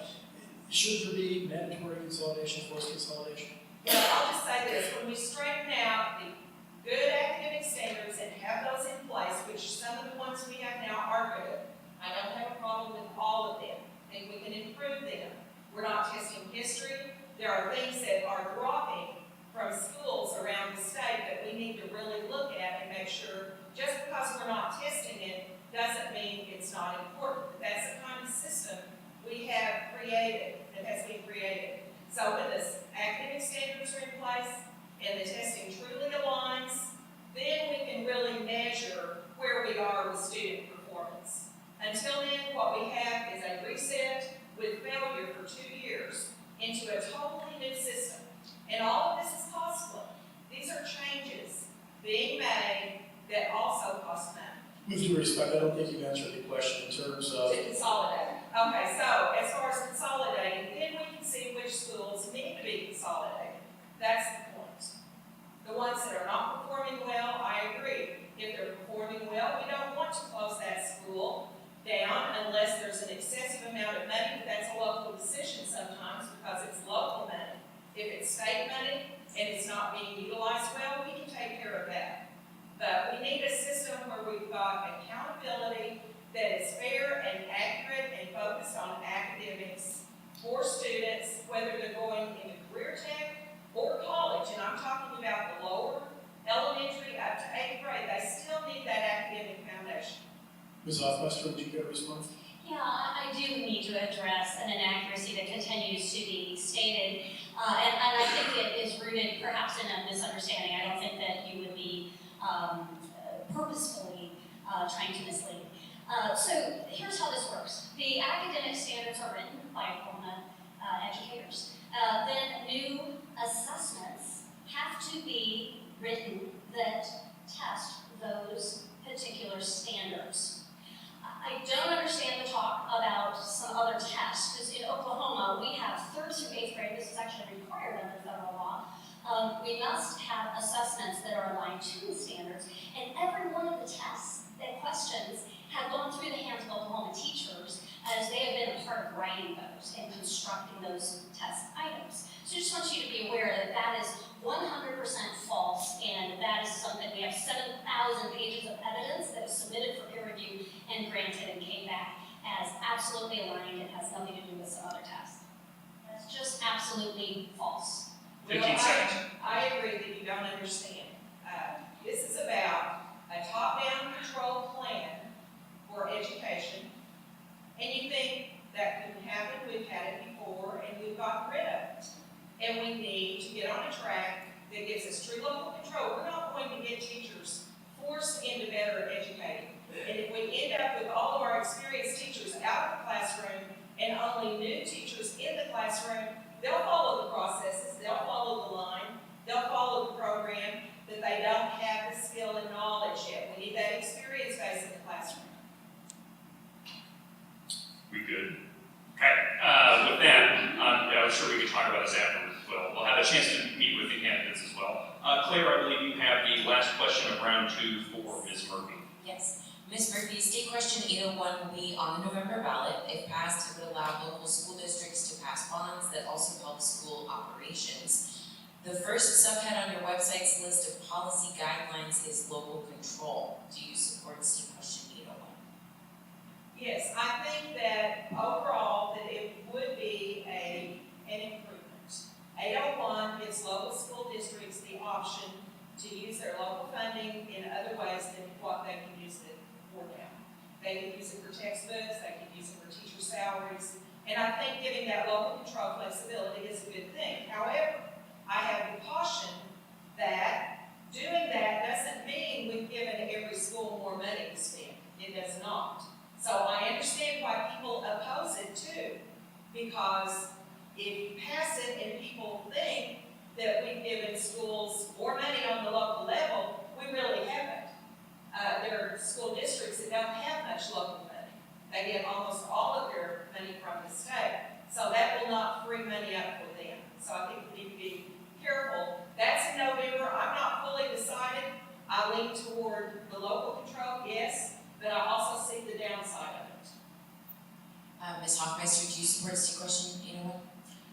should there be mandatory consolidation, forced consolidation? Well, I'll just say this, when we straighten out the good academic standards and have those in place, which some of the ones we have now are good, I don't have a problem with all of them. I think we can improve them. We're not testing history. There are things that are dropping from schools around the state that we need to really look at and make sure, just because we're not testing it, doesn't mean it's not important. That's the kind of system we have created, that has been created. So when the academic standards are in place and the testing truly aligns, then we can really measure where we are with student performance. Until then, what we have is a reset with failure for 2 years into a totally new system. And all of this is costly. These are changes being made that also cost money. With due respect, I don't think you've answered the question in terms of, To consolidate. Okay, so as far as consolidating, then we can see which schools need to be consolidated. That's the point. The ones that are not performing well, I agree. If they're performing well, we don't want to close that school down unless there's an excessive amount of money, but that's a local decision sometimes because it's local money. If it's state money and it's not being utilized well, we can take care of that. But we need a system where we've got accountability that is fair and accurate and focused on academics for students, whether they're going into career tech or college. And I'm talking about the lower elementary up to 8th grade. They still need that academic foundation. Ms. Hofmeister, would you care to respond? Yeah, I do need to address an inaccuracy that continues to be stated, and I think it is rooted perhaps in a misunderstanding. I don't think that you would be purposefully trying to mislead. So here's how this works. The academic standards are written by Oklahoma educators. Then new assessments have to be written that test those particular standards. I don't understand the talk about some other tests, because in Oklahoma, we have 3rd through 8th grade, this is actually required under federal law. We must have assessments that are aligned to the standards, and every one of the tests and questions have gone through the hands of Oklahoma teachers as they have been a part of writing those and constructing those test items. So I just want you to be aware that that is 100% false, and that is something, we have 7,000 pages of evidence that was submitted for peer review and granted and came back as absolutely aligned and has nothing to do with some other test. That's just absolutely false. 15 seconds. I agree that you don't understand. This is about a top-down control plan for education, and you think that couldn't happen, we've had it before, and we've gotten rid of it. And we need to get on a track that gives us true local control. We're not going to get teachers forced into better educating. And if we end up with all of our experienced teachers out of the classroom and only new teachers in the classroom, they'll follow the processes, they'll follow the line, they'll follow the program, but they don't have the skill and knowledge yet. We need that experience base in the classroom. We good? Okay, with that, I'm sure we can talk about this afterwards as well. We'll have a chance to meet with the candidates as well. Claire, I believe you have the last question of round 2 for Ms. Murphy. Yes. Ms. Murphy, state question 801 will be on the November ballot. If passed, it would allow local school districts to pass bonds that also help school operations. The first subhead on your website's list of policy guidelines is local control. Do you support state question 801? Yes, I think that overall that it would be an improvement. 801 gives local school districts the option to use their local funding funding in other ways than what they can use it for now. They can use it for textbooks, they can use it for teacher salaries, and I think giving that local control flexibility is a good thing. However, I have the caution that doing that doesn't mean we've given every school more money to spend. It does not. So I understand why people oppose it too, because if you pass it and people think that we've given schools more money on the local level, we really haven't. There are school districts that don't have much local money. They get almost all of their money from the state. So that will not free money up for them. So I think we need to be careful. That's in November. I'm not fully decided. I lean toward the local control, yes, but I also see the downside of it. Ms. Hofmeister, do you support a state question, anyone?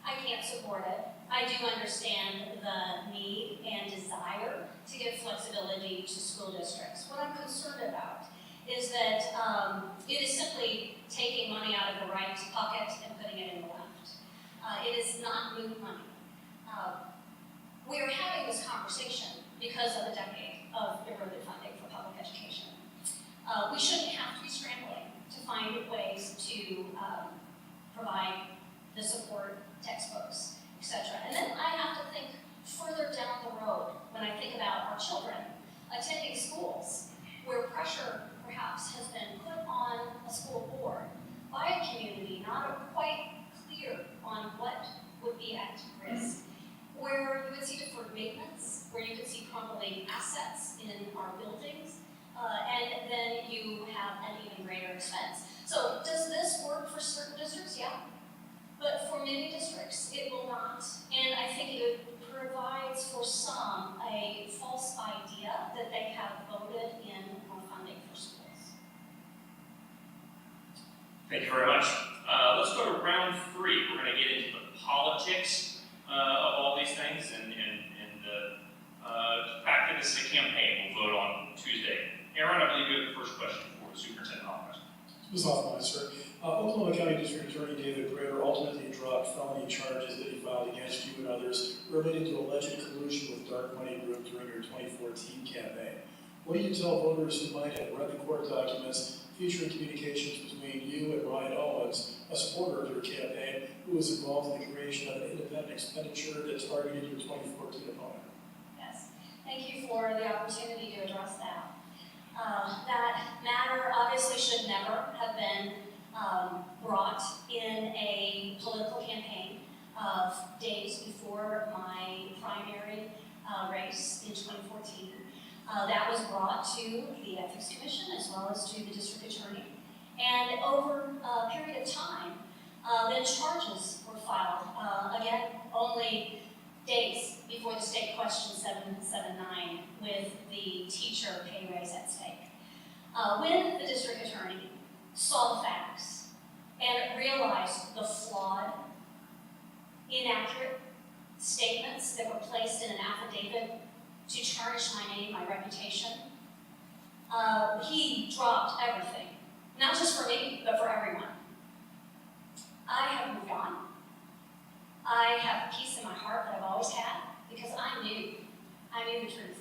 I can't support it. I do understand the need and desire to give flexibility to school districts. What I'm concerned about is that it is simply taking money out of the right pocket and putting it in the left. It is not new money. We are having this conversation because of a decade of eroded funding for public education. We shouldn't have to be scrambling to find ways to provide the support, textbooks, etc. And then I have to think further down the road when I think about our children attending schools where pressure perhaps has been put on a school board by a community not quite clear on what would be at risk, where you would see deferred maintenance, where you could see crumbling assets in our buildings, and then you have an even greater expense. So does this work for certain districts? Yeah. But for many districts, it will not. And I think it provides for some a false idea that they have voted in more funding for schools. Thank you very much. Let's go to round 3. We're going to get into the politics of all these things and the fact that this is a campaign. We'll vote on Tuesday. Aaron, I believe you have the first question for the Superintendent Hofmeister. Ms. Hofmeister, Oklahoma County District Attorney David Prater ultimately dropped felony charges that he filed against you and others related to alleged collusion with dark money group during your 2014 campaign. What do you tell voters who might have read the court documents featuring communications between you and Ryan Owens, a supporter of your campaign, who was involved in the creation of an independent expenditure that targeted your 2014 opponent? Yes, thank you for the opportunity to address that. That matter obviously should never have been brought in a political campaign of days before my primary race in 2014. That was brought to the Ethics Commission as well as to the District Attorney. And over a period of time, then charges were filed, again, only days before the state question 779 with the teacher pay raise at stake. When the district attorney saw the facts and realized the flawed, inaccurate statements that were placed in an affidavit to tarnish my name, my reputation, he dropped everything. Not just for me, but for everyone. I have moved on. I have peace in my heart that I've always had because I knew the truth,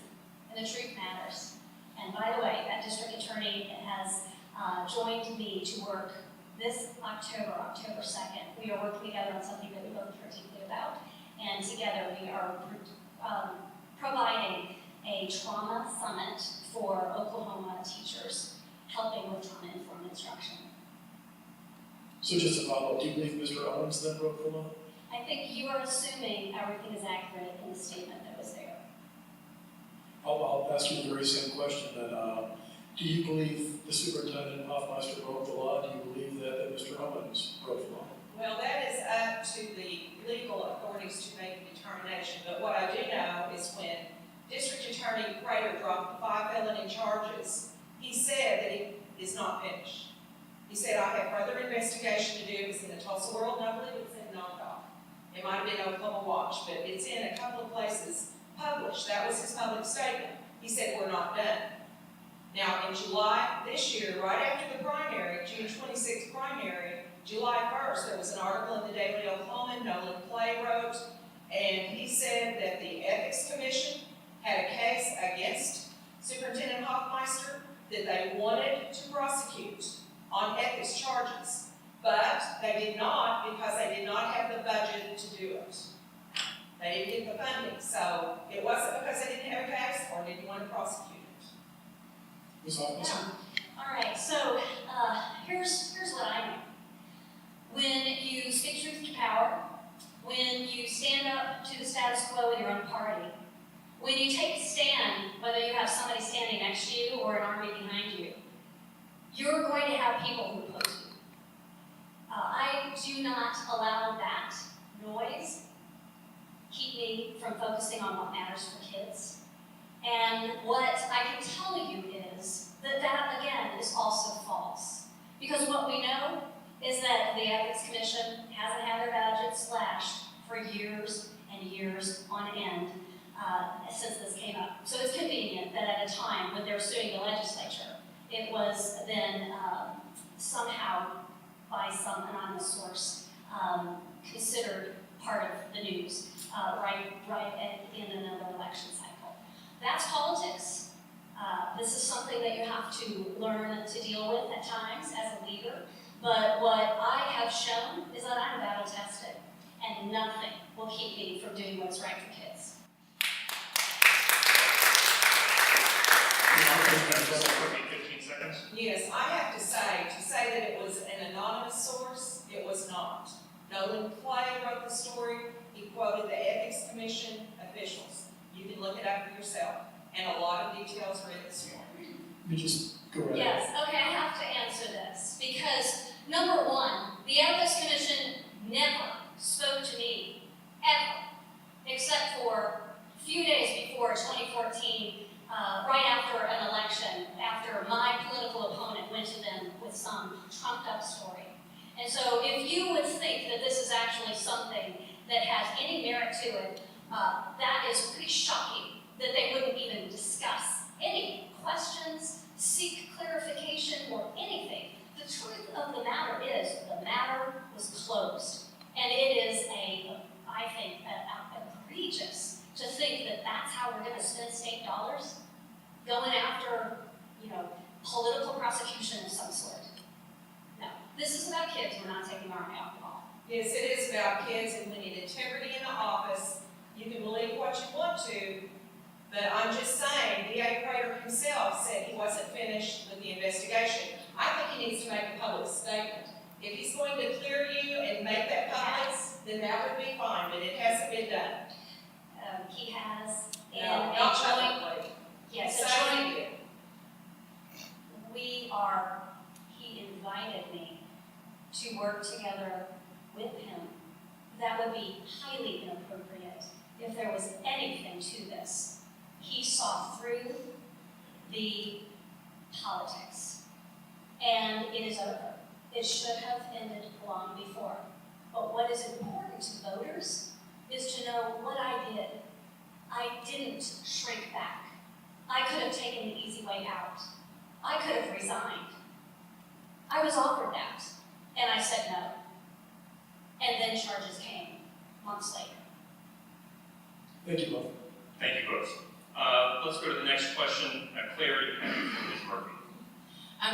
and the truth matters. And by the way, that district attorney has joined me to work this October 2nd. We are working together on something that we both care deeply about, and together we are providing a trauma summit for Oklahoma teachers, helping with trauma-informed instruction. So just to follow up, do you believe Mr. Owens then broke the law? I think you are assuming everything is accurate in the statement that was there. I'll ask you the very same question then. Do you believe the Superintendent Hofmeister broke the law? Do you believe that Mr. Owens broke the law? Well, that is up to the legal authorities to make a determination, but what I do know is when District Attorney Prater dropped the 5 felony charges, he said that he is not finished. He said, I have further investigation to do. It was in the Tulsa World, and I believe it's in Knockoff. It might have been Oklahoma Watch, but it's in a couple of places published. That was his public statement. He said, we're not done. Now, in July this year, right after the primary, June 26th primary, July 1st, there was an article in the Daily Oklahoman, Nolan Clay wrote, and he said that the Ethics Commission had a case against Superintendent Hofmeister, that they wanted to prosecute on ethics charges, but they did not because they did not have the budget to do it. They didn't get the funding, so it wasn't because they didn't have a case or didn't want to prosecute it. Ms. Hofmeister? All right, so here's what I know. When you speak truth to power, when you stand up to the status quo in your own party, when you take a stand, whether you have somebody standing next to you or an army behind you, you're going to have people who oppose you. I do not allow that noise keep me from focusing on what matters for kids. And what I can tell you is that again, is also false. Because what we know is that the Ethics Commission hasn't had their budget slashed for years and years on end since this came up. So it's convenient that at a time when they're suing the legislature, it was then somehow by some anonymous source considered part of the news right in another election cycle. That's politics. This is something that you have to learn to deal with at times as a leader. But what I have shown is that I'm battle tested, and nothing will keep me from doing what's right for kids. Quickly, 15 seconds. Yes, I have to say that it was an anonymous source, it was not. Nolan Clay wrote the story, he quoted the Ethics Commission officials. You can look it up for yourself, and a lot of details are in the story. You just go right ahead. Yes, okay, I have to answer this, because number one, the Ethics Commission never spoke to me, ever, except for a few days before 2014, right after an election, after my political opponent went to them with some trumped up story. And so if you would think that this is actually something that has any merit to it, that is pretty shocking that they wouldn't even discuss any questions, seek clarification, or anything. The truth of the matter is the matter was closed. And it is I think, egregious to think that that's how we're going to spend state dollars, going after, political prosecution of some sort. No, this is about kids. We're not taking our eye off the ball. Yes, it is about kids, and we need integrity in the office. You can believe what you want to, but I'm just saying, D.A. Prater himself said he wasn't finished with the investigation. I think he needs to make a public statement. If he's going to clear you and make that public, then that would be fine, but it hasn't been done. He has, No, and not a joint, publicly. yes, a Say joint, he did. he invited me to work together with him. That would be highly inappropriate if there was anything to this. He saw through the politics, and it is over. It should have ended long before. But what is important to voters is to know what I did. I didn't shrink back. I could have taken the easy way out. I could have resigned. I was offered that, and I said no. And then charges came months later. Thank you both. Thank you both. Let's go to the next question. Claire, you have Ms. Murphy.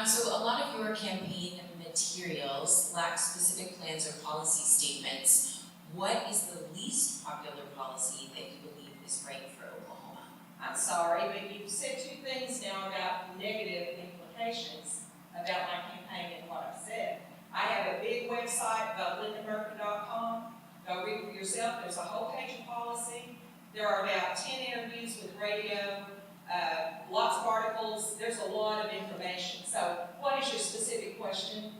So a lot of your campaign materials lack specific plans or policy statements. What is the least popular policy that you believe is right for Oklahoma? I'm sorry, but you've said two things now about negative implications about my campaign and what I've said. I have a big website, lindamurphy.com. Go read for yourself. There's a whole page of policy. There are about 10 interviews with radio, lots of articles. There's a lot of information. So what is your specific question?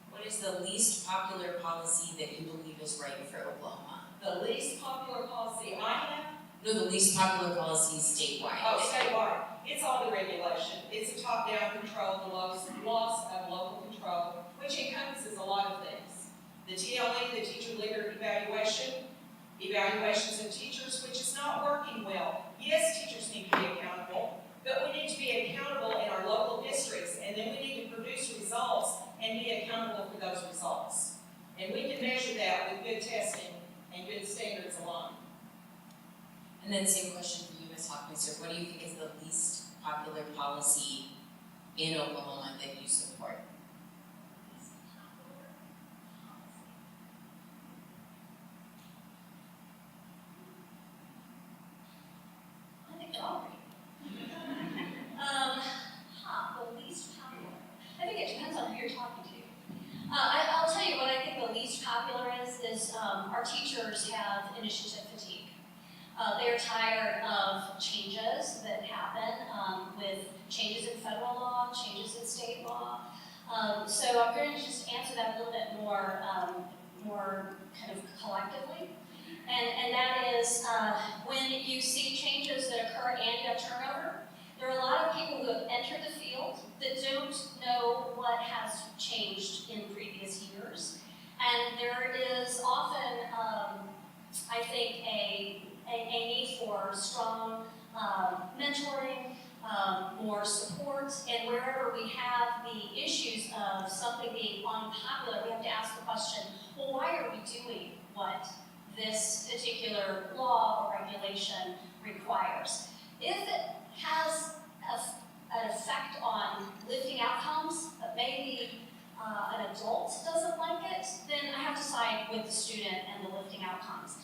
What is the least popular policy that you believe is right for Oklahoma? The least popular policy I have? No, the least popular policy statewide. Oh, statewide. It's all the regulation. It's a top-down control, the loss of local control, which encompasses a lot of things. The TLE, the teacher leader evaluations of teachers, which is not working well. Yes, teachers need to be accountable, but we need to be accountable in our local districts, and then we need to produce results and be accountable for those results. And we can measure that with good testing and good standards alone. And then same question for you, Ms. Hofmeister. What do you think is the least popular policy in Oklahoma that you support? I think they're all great. The least popular. I think it depends on who you're talking to. I'll tell you what I think the least popular is our teachers have initiative fatigue. They're tired of changes that happen with changes in federal law, changes in state law. So I'm going to just answer that a little bit more kind of collectively. And that is when you see changes that occur and you have turnover, there are a lot of people who have entered the field that don't know what has changed in previous years. And there is often, I think, a need for strong mentoring, more support, and wherever we have the issues of something being unpopular, we have to ask the question, well, why are we doing what this particular law or regulation requires? If it has an effect on lifting outcomes, but maybe an adult doesn't like it, then I have to side with the student and the lifting outcomes.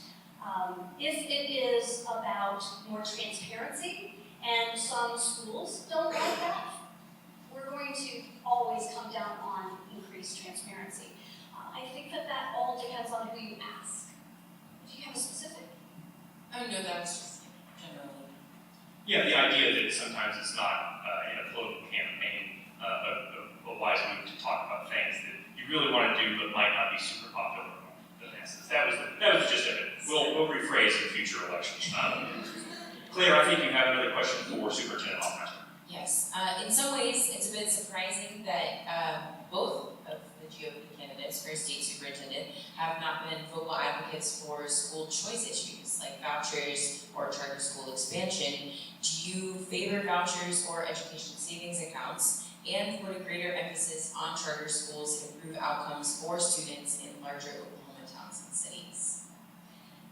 If it is about more transparency, and some schools don't like that, we're going to always come down on increased transparency. I think that all depends on who you ask. Do you have a specific? Oh, no, that was just generally. Yeah, the idea that sometimes it's not in a political campaign a wise move to talk about things that you really want to do but might not be super popular in the masses. That was just a bit. We'll rephrase in future elections. Claire, I think you have another question for Superintendent Hofmeister. Yes. In some ways, it's a bit surprising that both of the GOP candidates for state superintendent have not been vocal advocates for school choice issues like vouchers or charter school expansion. Do you favor vouchers or education savings accounts? And would a greater emphasis on charter schools improve outcomes for students in larger Oklahoma towns and cities?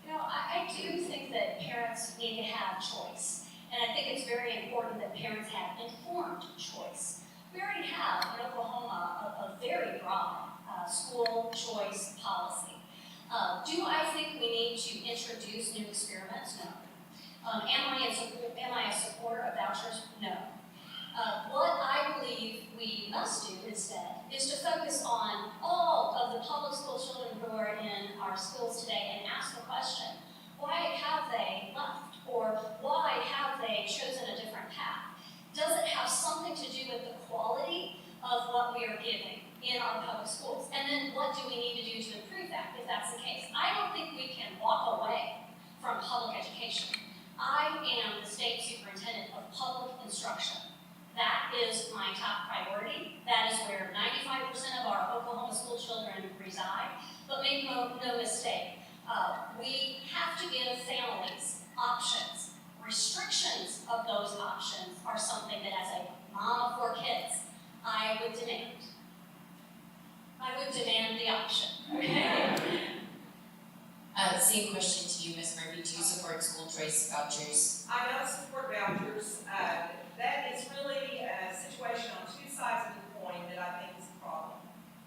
You know, I do think that parents need to have choice. And I think it's very important that parents have informed choice. We already have in Oklahoma a very broad school choice policy. Do I think we need to introduce new experiments? No. Am I a supporter of vouchers? No. What I believe we must do instead is to focus on all of the public school children who are in our schools today and ask the question, why have they left? Or why have they chosen a different path? Does it have something to do with the quality of what we are giving in our public schools? And then what do we need to do to improve that if that's the case? I don't think we can walk away from public education. I am the state superintendent of public instruction. That is my top priority. That is where 95% of our Oklahoma school children reside. But make no mistake, we have to give families options. Restrictions of those options are something that as a mom of 4 kids, I would demand. I would demand the option, okay? Same question to you, Ms. Murphy. Do you support school choice vouchers? I don't support vouchers. That is really a situation on two sides of the coin that I think is a problem.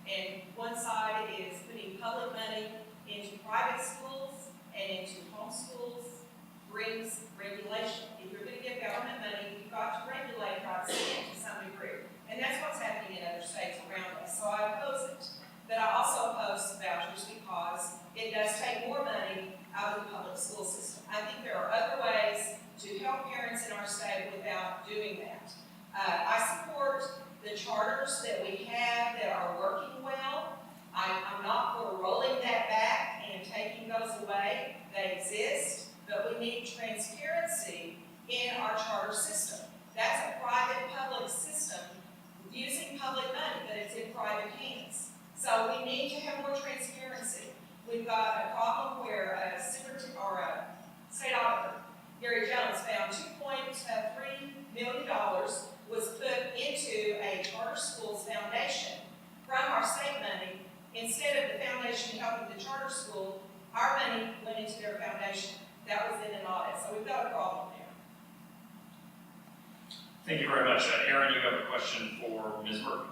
And one side is putting public money into private schools and into homeschools brings regulation. If you're going to give government money, you've got to regulate private schools to some degree. And that's what's happening in other states around us. So I oppose it. But I also oppose vouchers because it does take more money out of the public school system. I think there are other ways to help parents in our state without doing that. I support the charters that we have that are working well. I'm not for rolling that back and taking those away. They exist, but we need transparency in our charter system. That's a private-public system using public money, but it's in private hands. So we need to have more transparency. We've got a problem where a state auditor, Gary Jones, found $2.3 million was put into a charter schools foundation from our state money. Instead of the foundation helping the charter school, our money went into their foundation. That was in an audit. So we've got a problem there. Thank you very much. Aaron, you have a question for Ms. Murphy.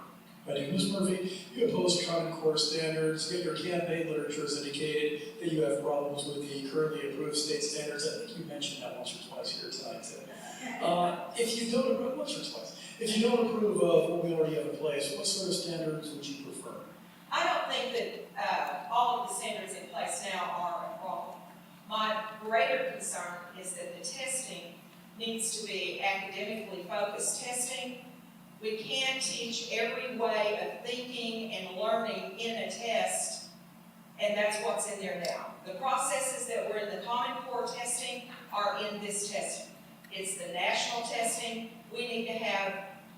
I do. Ms. Murphy, you oppose Common Core standards, yet your campaign literature has indicated that you have problems with the currently approved state standards. I think you mentioned that once or twice here tonight, too. If you don't approve, once or twice, if you don't approve of what we already have in place, what sort of standards would you prefer? I don't think that all of the standards in place now are wrong. My greater concern is that the testing needs to be academically focused testing. We can't teach every way of thinking and learning in a test, and that's what's in there now. The processes that were in the Common Core testing are in this testing. It's the national testing. We need to have,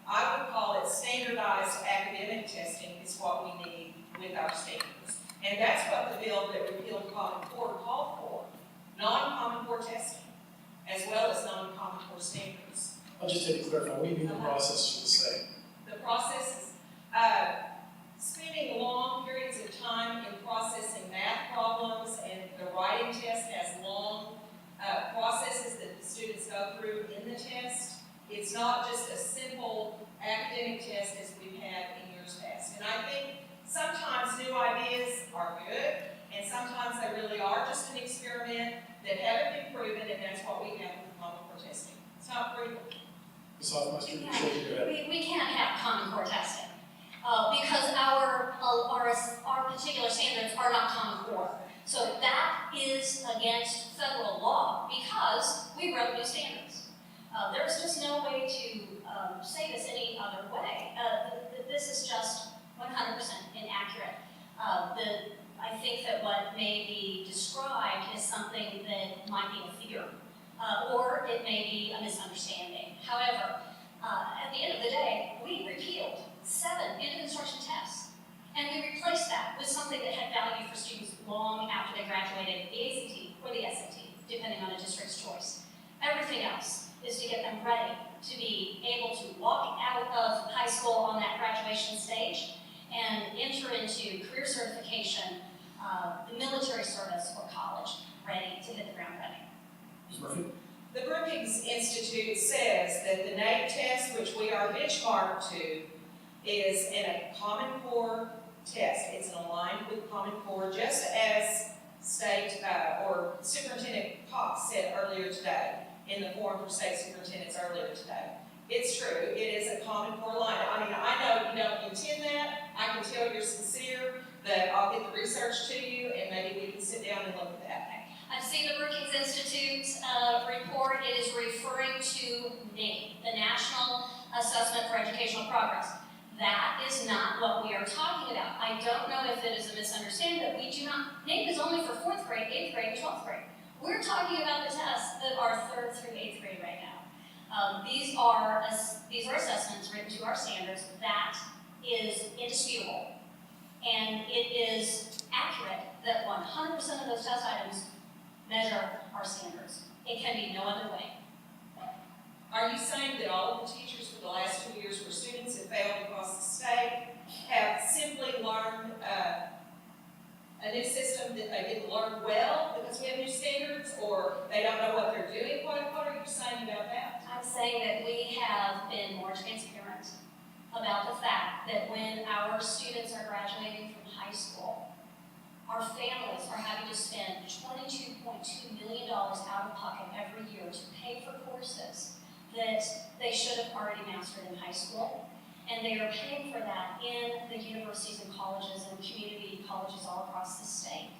I would call it standardized academic testing is what we need with our standards. And that's what the bill that repealed Common Core called for. Non-Common Core testing, as well as non-Common Core standards. I'll just take to clarify, what do you mean the process is the same? The process is spending long periods of time in processing math problems, and the writing test has long processes that the students go through in the test. It's not just a simple academic test as we've had in years past. And I think sometimes new ideas are good, and sometimes they really are just an experiment that haven't been proven, and that's what we have with Common Core testing. It's not proven. Ms. Hofmeister, you should go ahead. We can't have Common Core testing because our particular standards are not Common Core. So that is against federal law because we wrote new standards. There's just no way to say this any other way. This is just 100% inaccurate. I think that what may be described is something that might be a fear, or it may be a misunderstanding. However, at the end of the day, we repealed 7 end of instruction tests, and we replaced that with something that had value for students long after they graduated the ACT or the SAT, depending on a district's choice. Everything else is to get them ready to be able to walk out of high school on that graduation stage and enter into career certification, the military service, or college, ready to hit the ground running. Ms. Murphy? The Brookings Institute says that the NAEP test, which we are benchmarked to, is in a Common Core test. It's aligned with Common Core, just as State or Superintendent Cox said earlier today in the forum for state superintendents earlier today. It's true, it is a Common Core line. I mean, I know you don't intend that. I can tell you're sincere, that I'll get the research to you, and maybe we can sit down and look at that. I've seen the Brookings Institute report. It is referring to NAEP, the National Assessment for Educational Progress. That is not what we are talking about. I don't know if it is a misunderstanding that we do not, NAEP is only for 4th grade, 8th grade, and 12th grade. We're talking about the tests that are 3rd through 8th grade right now. These are assessments written to our standards. That is indisputable. And it is accurate that 100% of those test items measure our standards. It can be no other way. Are you saying that all of the teachers for the last 2 years where students have failed across the state have simply learned a new system that they didn't learn well because we have new standards, or they don't know what they're doing? What are you saying about that? I'm saying that we have been more transparent about the fact that when our students are graduating from high school, our families are having to spend $22.2 million out of pocket every year to pay for courses that they should have already mastered in high school. And they are paying for that in the universities and colleges and community colleges all across the state.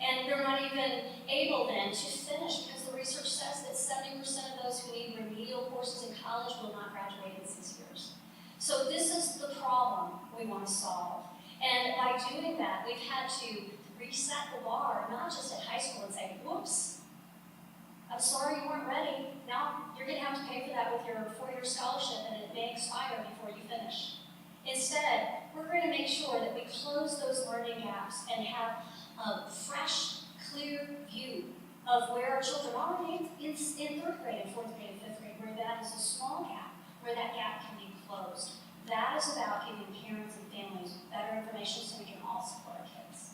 And they're not even able then to finish because the research says that 70% of those who need remedial courses in college will not graduate in 6 years. So this is the problem we want to solve. And by doing that, we've had to reset the bar, not just at high school and say, whoops, I'm sorry you weren't ready. Now you're going to have to pay for that with your 4-year scholarship, and it may expire before you finish. Instead, we're going to make sure that we close those learning gaps and have a fresh, clear view of where our children are in 3rd grade and 4th grade and 5th grade, where that is a small gap, where that gap can be closed. That is about giving parents and families better information so we can all support our kids.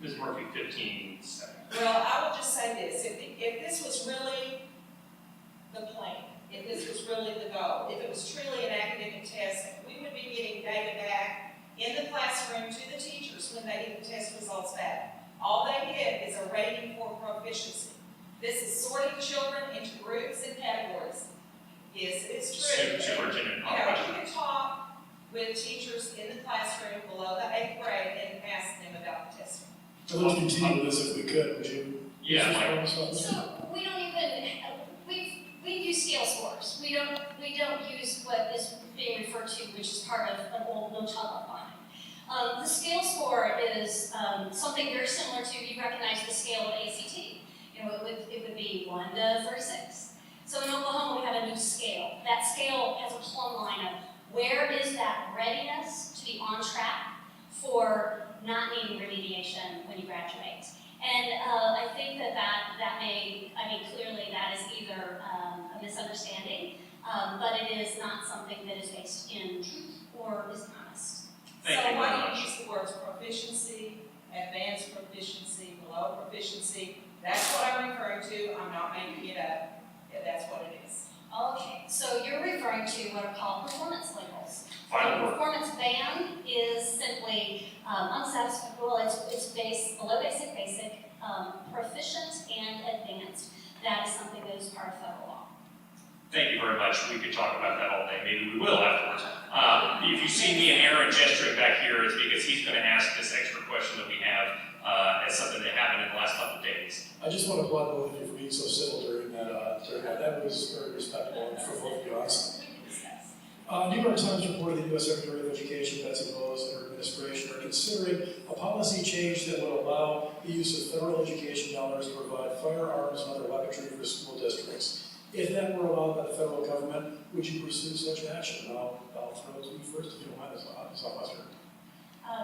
Ms. Murphy, 15 seconds. Well, I will just say this, if this was really the plan, if this was really the goal. If it was truly an academic test, we would be getting data back in the classroom to the teachers when they get the test results back. All they get is a rating for proficiency. This is sorting children into groups and categories. Yes, it's true. Superintendent, You can talk with teachers in the classroom below the 8th grade and ask them about the testing. So let's continue with this if we could, would you? Yeah, Mike. So we don't even, we use scale scores. We don't use what is being referred to, which is part of an old no-child left behind. The scale score is something very similar to, you recognize the scale of ACT. You know, it would be 1 to 36. So in Oklahoma, we have a new scale. That scale has a plumb line of where is that readiness to be on track for not needing remediation when you graduate. And I think that may, clearly that is either a misunderstanding, but it is not something that is based in truth or is honest. Thank you So very why do much. you use the words proficiency, advanced proficiency, below proficiency? That's what I'm referring to. I'm not making it up. Yeah, that's what it is. Okay, so you're referring to what are called performance labels. Final The word. performance band is simply unsatisfactory, well, it's below basic, proficient, and advanced. That is something that is part of federal law. Thank you very much. We could talk about that all day. Maybe we will afterwards. If you see me and Aaron gesturing back here, it's because he's going to ask this extra question that we have as something that happened in the last couple of days. I just want to applaud both of you for being so civil during that. That was very respectable for both of you, honestly. We can discuss. New York Times reported the U.S. Secretary of Education, Betsy Bowles, and her administration are considering a policy change that would allow the use of federal education dollars to provide firearms and other weaponry for school districts. If that were allowed by the federal government, would you pursue such action? I'll throw it to you first, if you don't mind, as Hofmeister.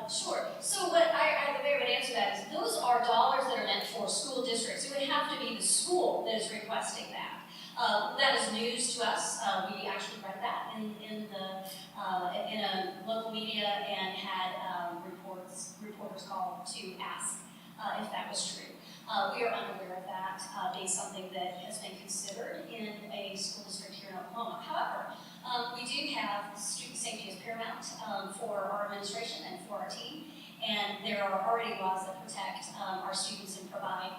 Sure. So the way I would answer that is those are dollars that are meant for school districts. It would have to be the school that is requesting that. That is news to us. We actually read that in a local media and had reporters called to ask if that was true. We are unaware of that being something that has been considered in a school district here in Oklahoma. However, we do have student safety as paramount for our administration and for our team, and there are already laws that protect our students and provide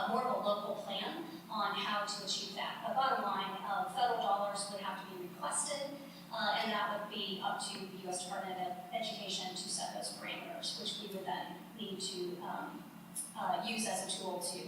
more of a local plan on how to achieve that. But bottom line, federal dollars would have to be requested, and that would be up to the U.S. Department of Education to set those parameters, which we would then need to use as a tool to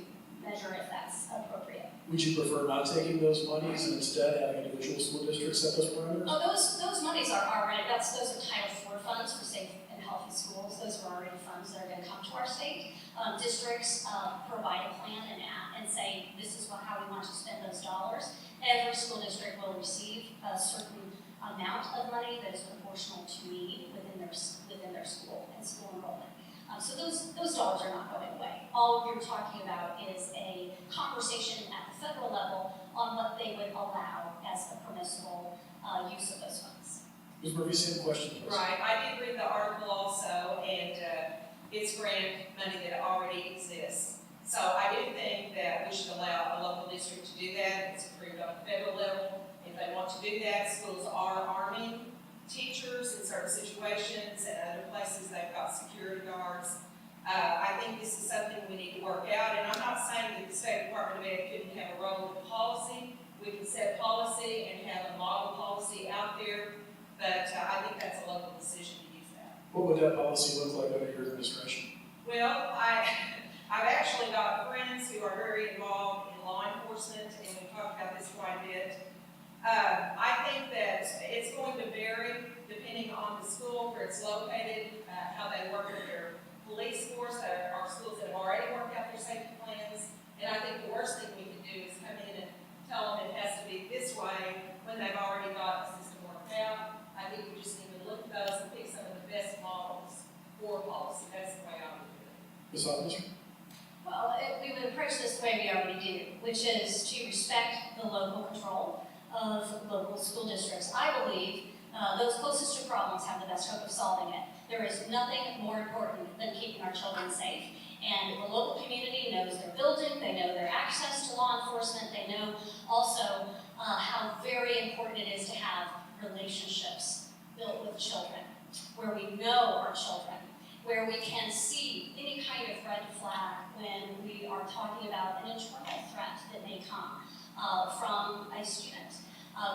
measure if that's appropriate. Would you prefer not taking those monies and instead having individual school districts set those parameters? Oh, those monies are already, those are Title IV funds for safe and healthy schools. Those are already funds that are going to come to our state. Districts provide a plan and say, this is how we want to spend those dollars. Every school district will receive a certain amount of money that is proportional to need within their school and school enrollment. So those dollars are not going away. All you're talking about is a conversation at the federal level on what they would allow as a permissible use of those funds. Ms. Murphy, same question, please. Right, I did read the article also, and it's grant money that already exists. So I do think that we should allow a local district to do that. It's approved on the federal level. If they want to do that, schools are arming teachers in certain situations, and other places they've got security guards. I think this is something we need to work out, and I'm not saying that the State Department of Ed couldn't have a role in policy. We can set policy and have a model policy out there, but I think that's a local decision to use that. What would that policy look like under your administration? Well, I've actually got friends who are very involved in law enforcement, and we've talked about this quite a bit. I think that it's going to vary depending on the school, where it's located, how they work with their police force. There are schools that have already worked out their safety plans, and I think the worst thing we can do is come in and tell them it has to be this way when they've already got a system worked out. I think we just need to look at those and pick some of the best models for policy. That's the way I would do it. Ms. Hofmeister? Well, we would approach this the way we already do, which is to respect the local control of local school districts. I believe those closest to problems have the best hope of solving it. There is nothing more important than keeping our children safe. And the local community knows their building, they know their access to law enforcement, they know also how very important it is to have relationships built with children, where we know our children, where we can see any kind of red flag when we are talking about an internal threat that may come from a student.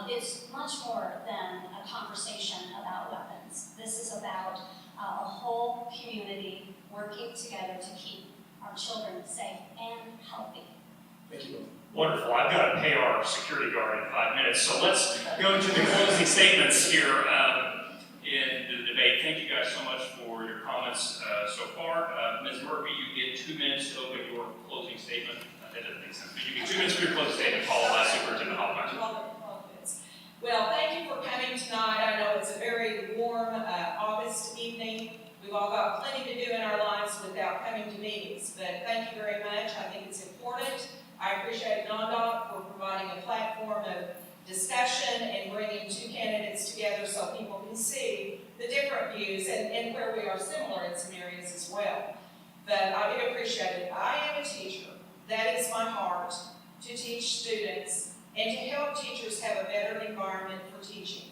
It's much more than a conversation about weapons. This is about a whole community working together to keep our children safe and healthy. Thank you. Wonderful. I've got to pay our security guard in 5 minutes, so let's go to the closing statements here in the debate. Thank you guys so much for your comments so far. Ms. Murphy, you get 2 minutes to open your closing statement. That doesn't make sense, but you get 2 minutes for your closing statement, followed by Superintendent Hofmeister. Well, thank you for coming tonight. I know it's a very warm August evening. We've all got plenty to do in our lives without coming to meetings, but thank you very much. I think it's important. I appreciate NONDOC for providing a platform of discussion and bringing two candidates together so people can see the different views and where we are similar in some areas as well. But I do appreciate it. I am a teacher. That is my heart, to teach students and to help teachers have a better environment for teaching.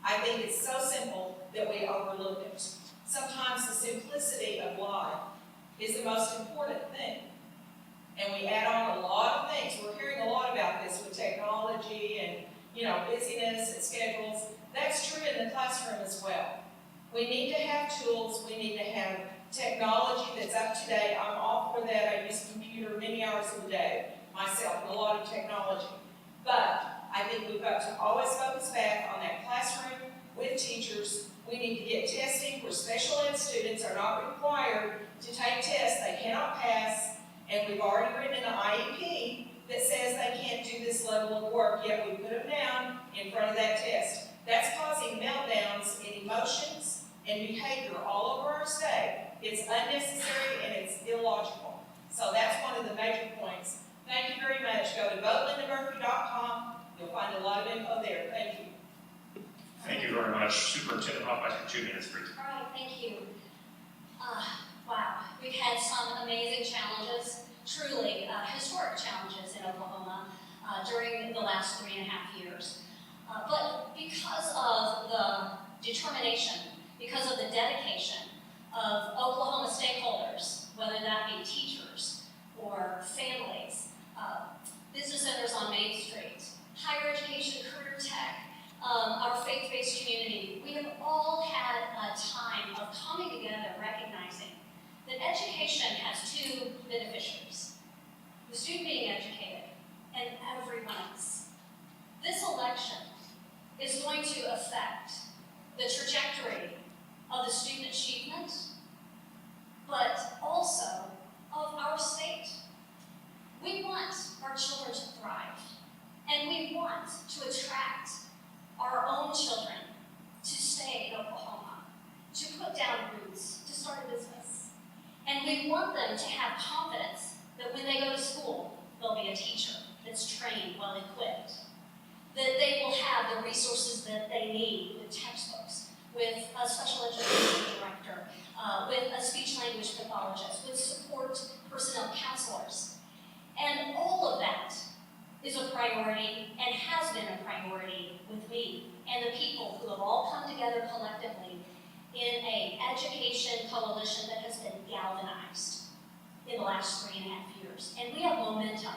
I think it's so simple that we overlook it. Sometimes the simplicity of life is the most important thing. And we add on a lot of things. We're hearing a lot about this with technology and, busyness and schedules. That's true in the classroom as well. We need to have tools. We need to have technology that's up to date. I'm all for that. I use a computer many hours of the day myself, and a lot of technology. But I think we've got to always focus back on that classroom with teachers. We need to get testing where special ed students are not required to take tests they cannot pass, and we've already written an IEP that says they can't do this level of work, yet we put them down in front of that test. That's causing meltdowns in emotions and behavior all over our state. It's unnecessary and it's illogical. So that's one of the major points. Thank you very much. Go to votelindamurphy.com. You'll find a lot of info there. Thank you. Thank you very much. Superintendent Hofmeister, 2 minutes, please. All right, thank you. Wow, we've had some amazing challenges, truly historic challenges in Oklahoma during the last 3.5 years. But because of the determination, because of the dedication of Oklahoma stakeholders, whether that be teachers or families, business owners on Main Street, higher education, career tech, our faith-based community, we have all had a time of coming together recognizing that education has two beneficiaries: the student being educated and everyone else. This election is going to affect the trajectory of the student achievement, but also of our state. We want our children to thrive, and we want to attract our own children to stay in Oklahoma, to put down roots, to start a business. And we want them to have confidence that when they go to school, they'll be a teacher that's trained, well equipped, that they will have the resources that they need with textbooks, with a special education director, with a speech language pathologist, with support personnel counselors. And all of that is a priority and has been a priority with me and the people who have all come together collectively in an education coalition that has been galvanized in the last 3.5 years. And we have momentum.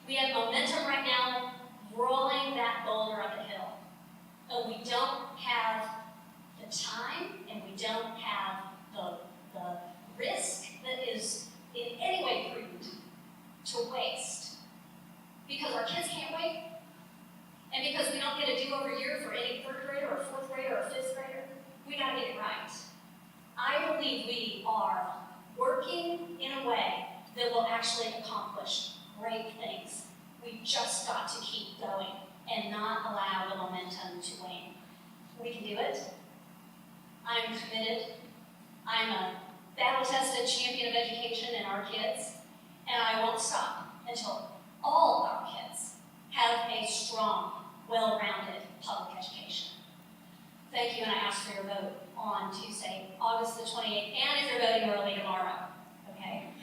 We have momentum right now rolling that boulder up a hill. But we don't have the time and we don't have the risk that is in any way prudent to waste. Because our kids can't wait, and because we don't get a do-over year for any third grader or fourth grader or fifth grader, we gotta get it right. I believe we are working in a way that will actually accomplish great things. We just got to keep going and not allow the momentum to wane. We can do it. I'm committed. I'm a battle-tested champion of education and our kids, and I won't stop until all our kids have a strong, well-rounded public education. Thank you, and I ask for your vote on Tuesday, August the 28th, and if you're voting early tomorrow, okay?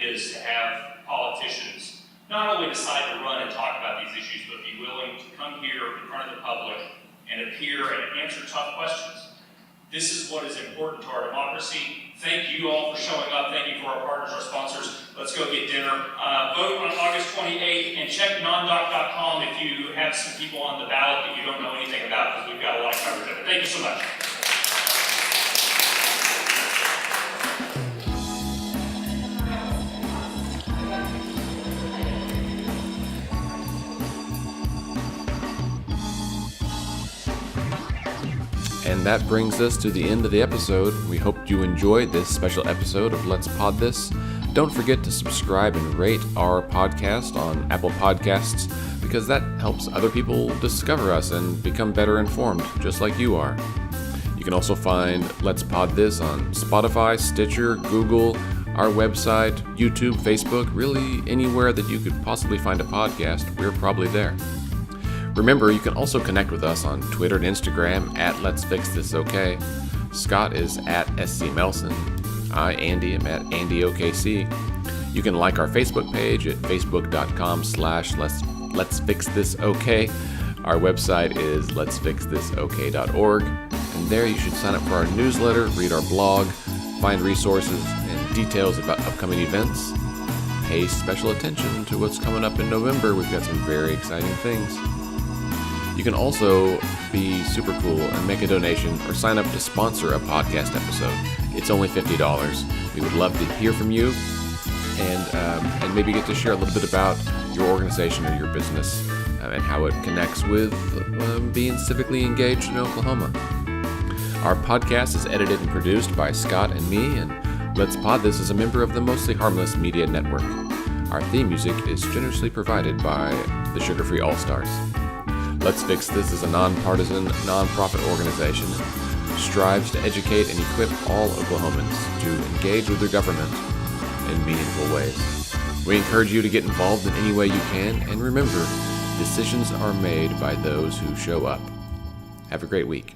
Is to have politicians not only decide to run and talk about these issues, but be willing to come here in front of the public and appear and answer tough questions. This is what is important to our democracy. Thank you all for showing up. Thank you for our partners, our sponsors. Let's go get dinner. Vote on August 28th and check nondoc.com if you have some people on the ballot that you don't know anything about, because we've got a lot of coverage of it. Thank you so much. And that brings us to the end of the episode. We hope you enjoyed this special episode of Let's Pod This. Don't forget to subscribe and rate our podcast on Apple Podcasts, because that helps other people discover us and become better informed, just like you are. You can also find Let's Pod This on Spotify, Stitcher, Google, our website, YouTube, Facebook, really anywhere that you could possibly find a podcast, we're probably there. Remember, you can also connect with us on Twitter and Instagram at Let's Fix This OK. Scott is at SC Melson. I, Andy, am at AndyOKC. You can like our Facebook page at facebook.com/Let's Fix This OK. Our website is letsfixthisok.org. And there you should sign up for our newsletter, read our blog, find resources and details about upcoming events. Pay special attention to what's coming up in November. We've got some very exciting things. You can also be super cool and make a donation or sign up to sponsor a podcast episode. It's only $50. We would love to hear from you and maybe get to share a little bit about your organization or your business and how it connects with being civically engaged in Oklahoma. Our podcast is edited and produced by Scott and me, and Let's Pod This is a member of the Mostly Harmless Media Network. Our theme music is generously provided by the Sugar Free All-Stars. Let's Fix This is a nonpartisan, nonprofit organization that strives to educate and equip all Oklahomans to engage with their government in meaningful ways. We encourage you to get involved in any way you can, and remember, decisions are made by those who show up. Have a great week.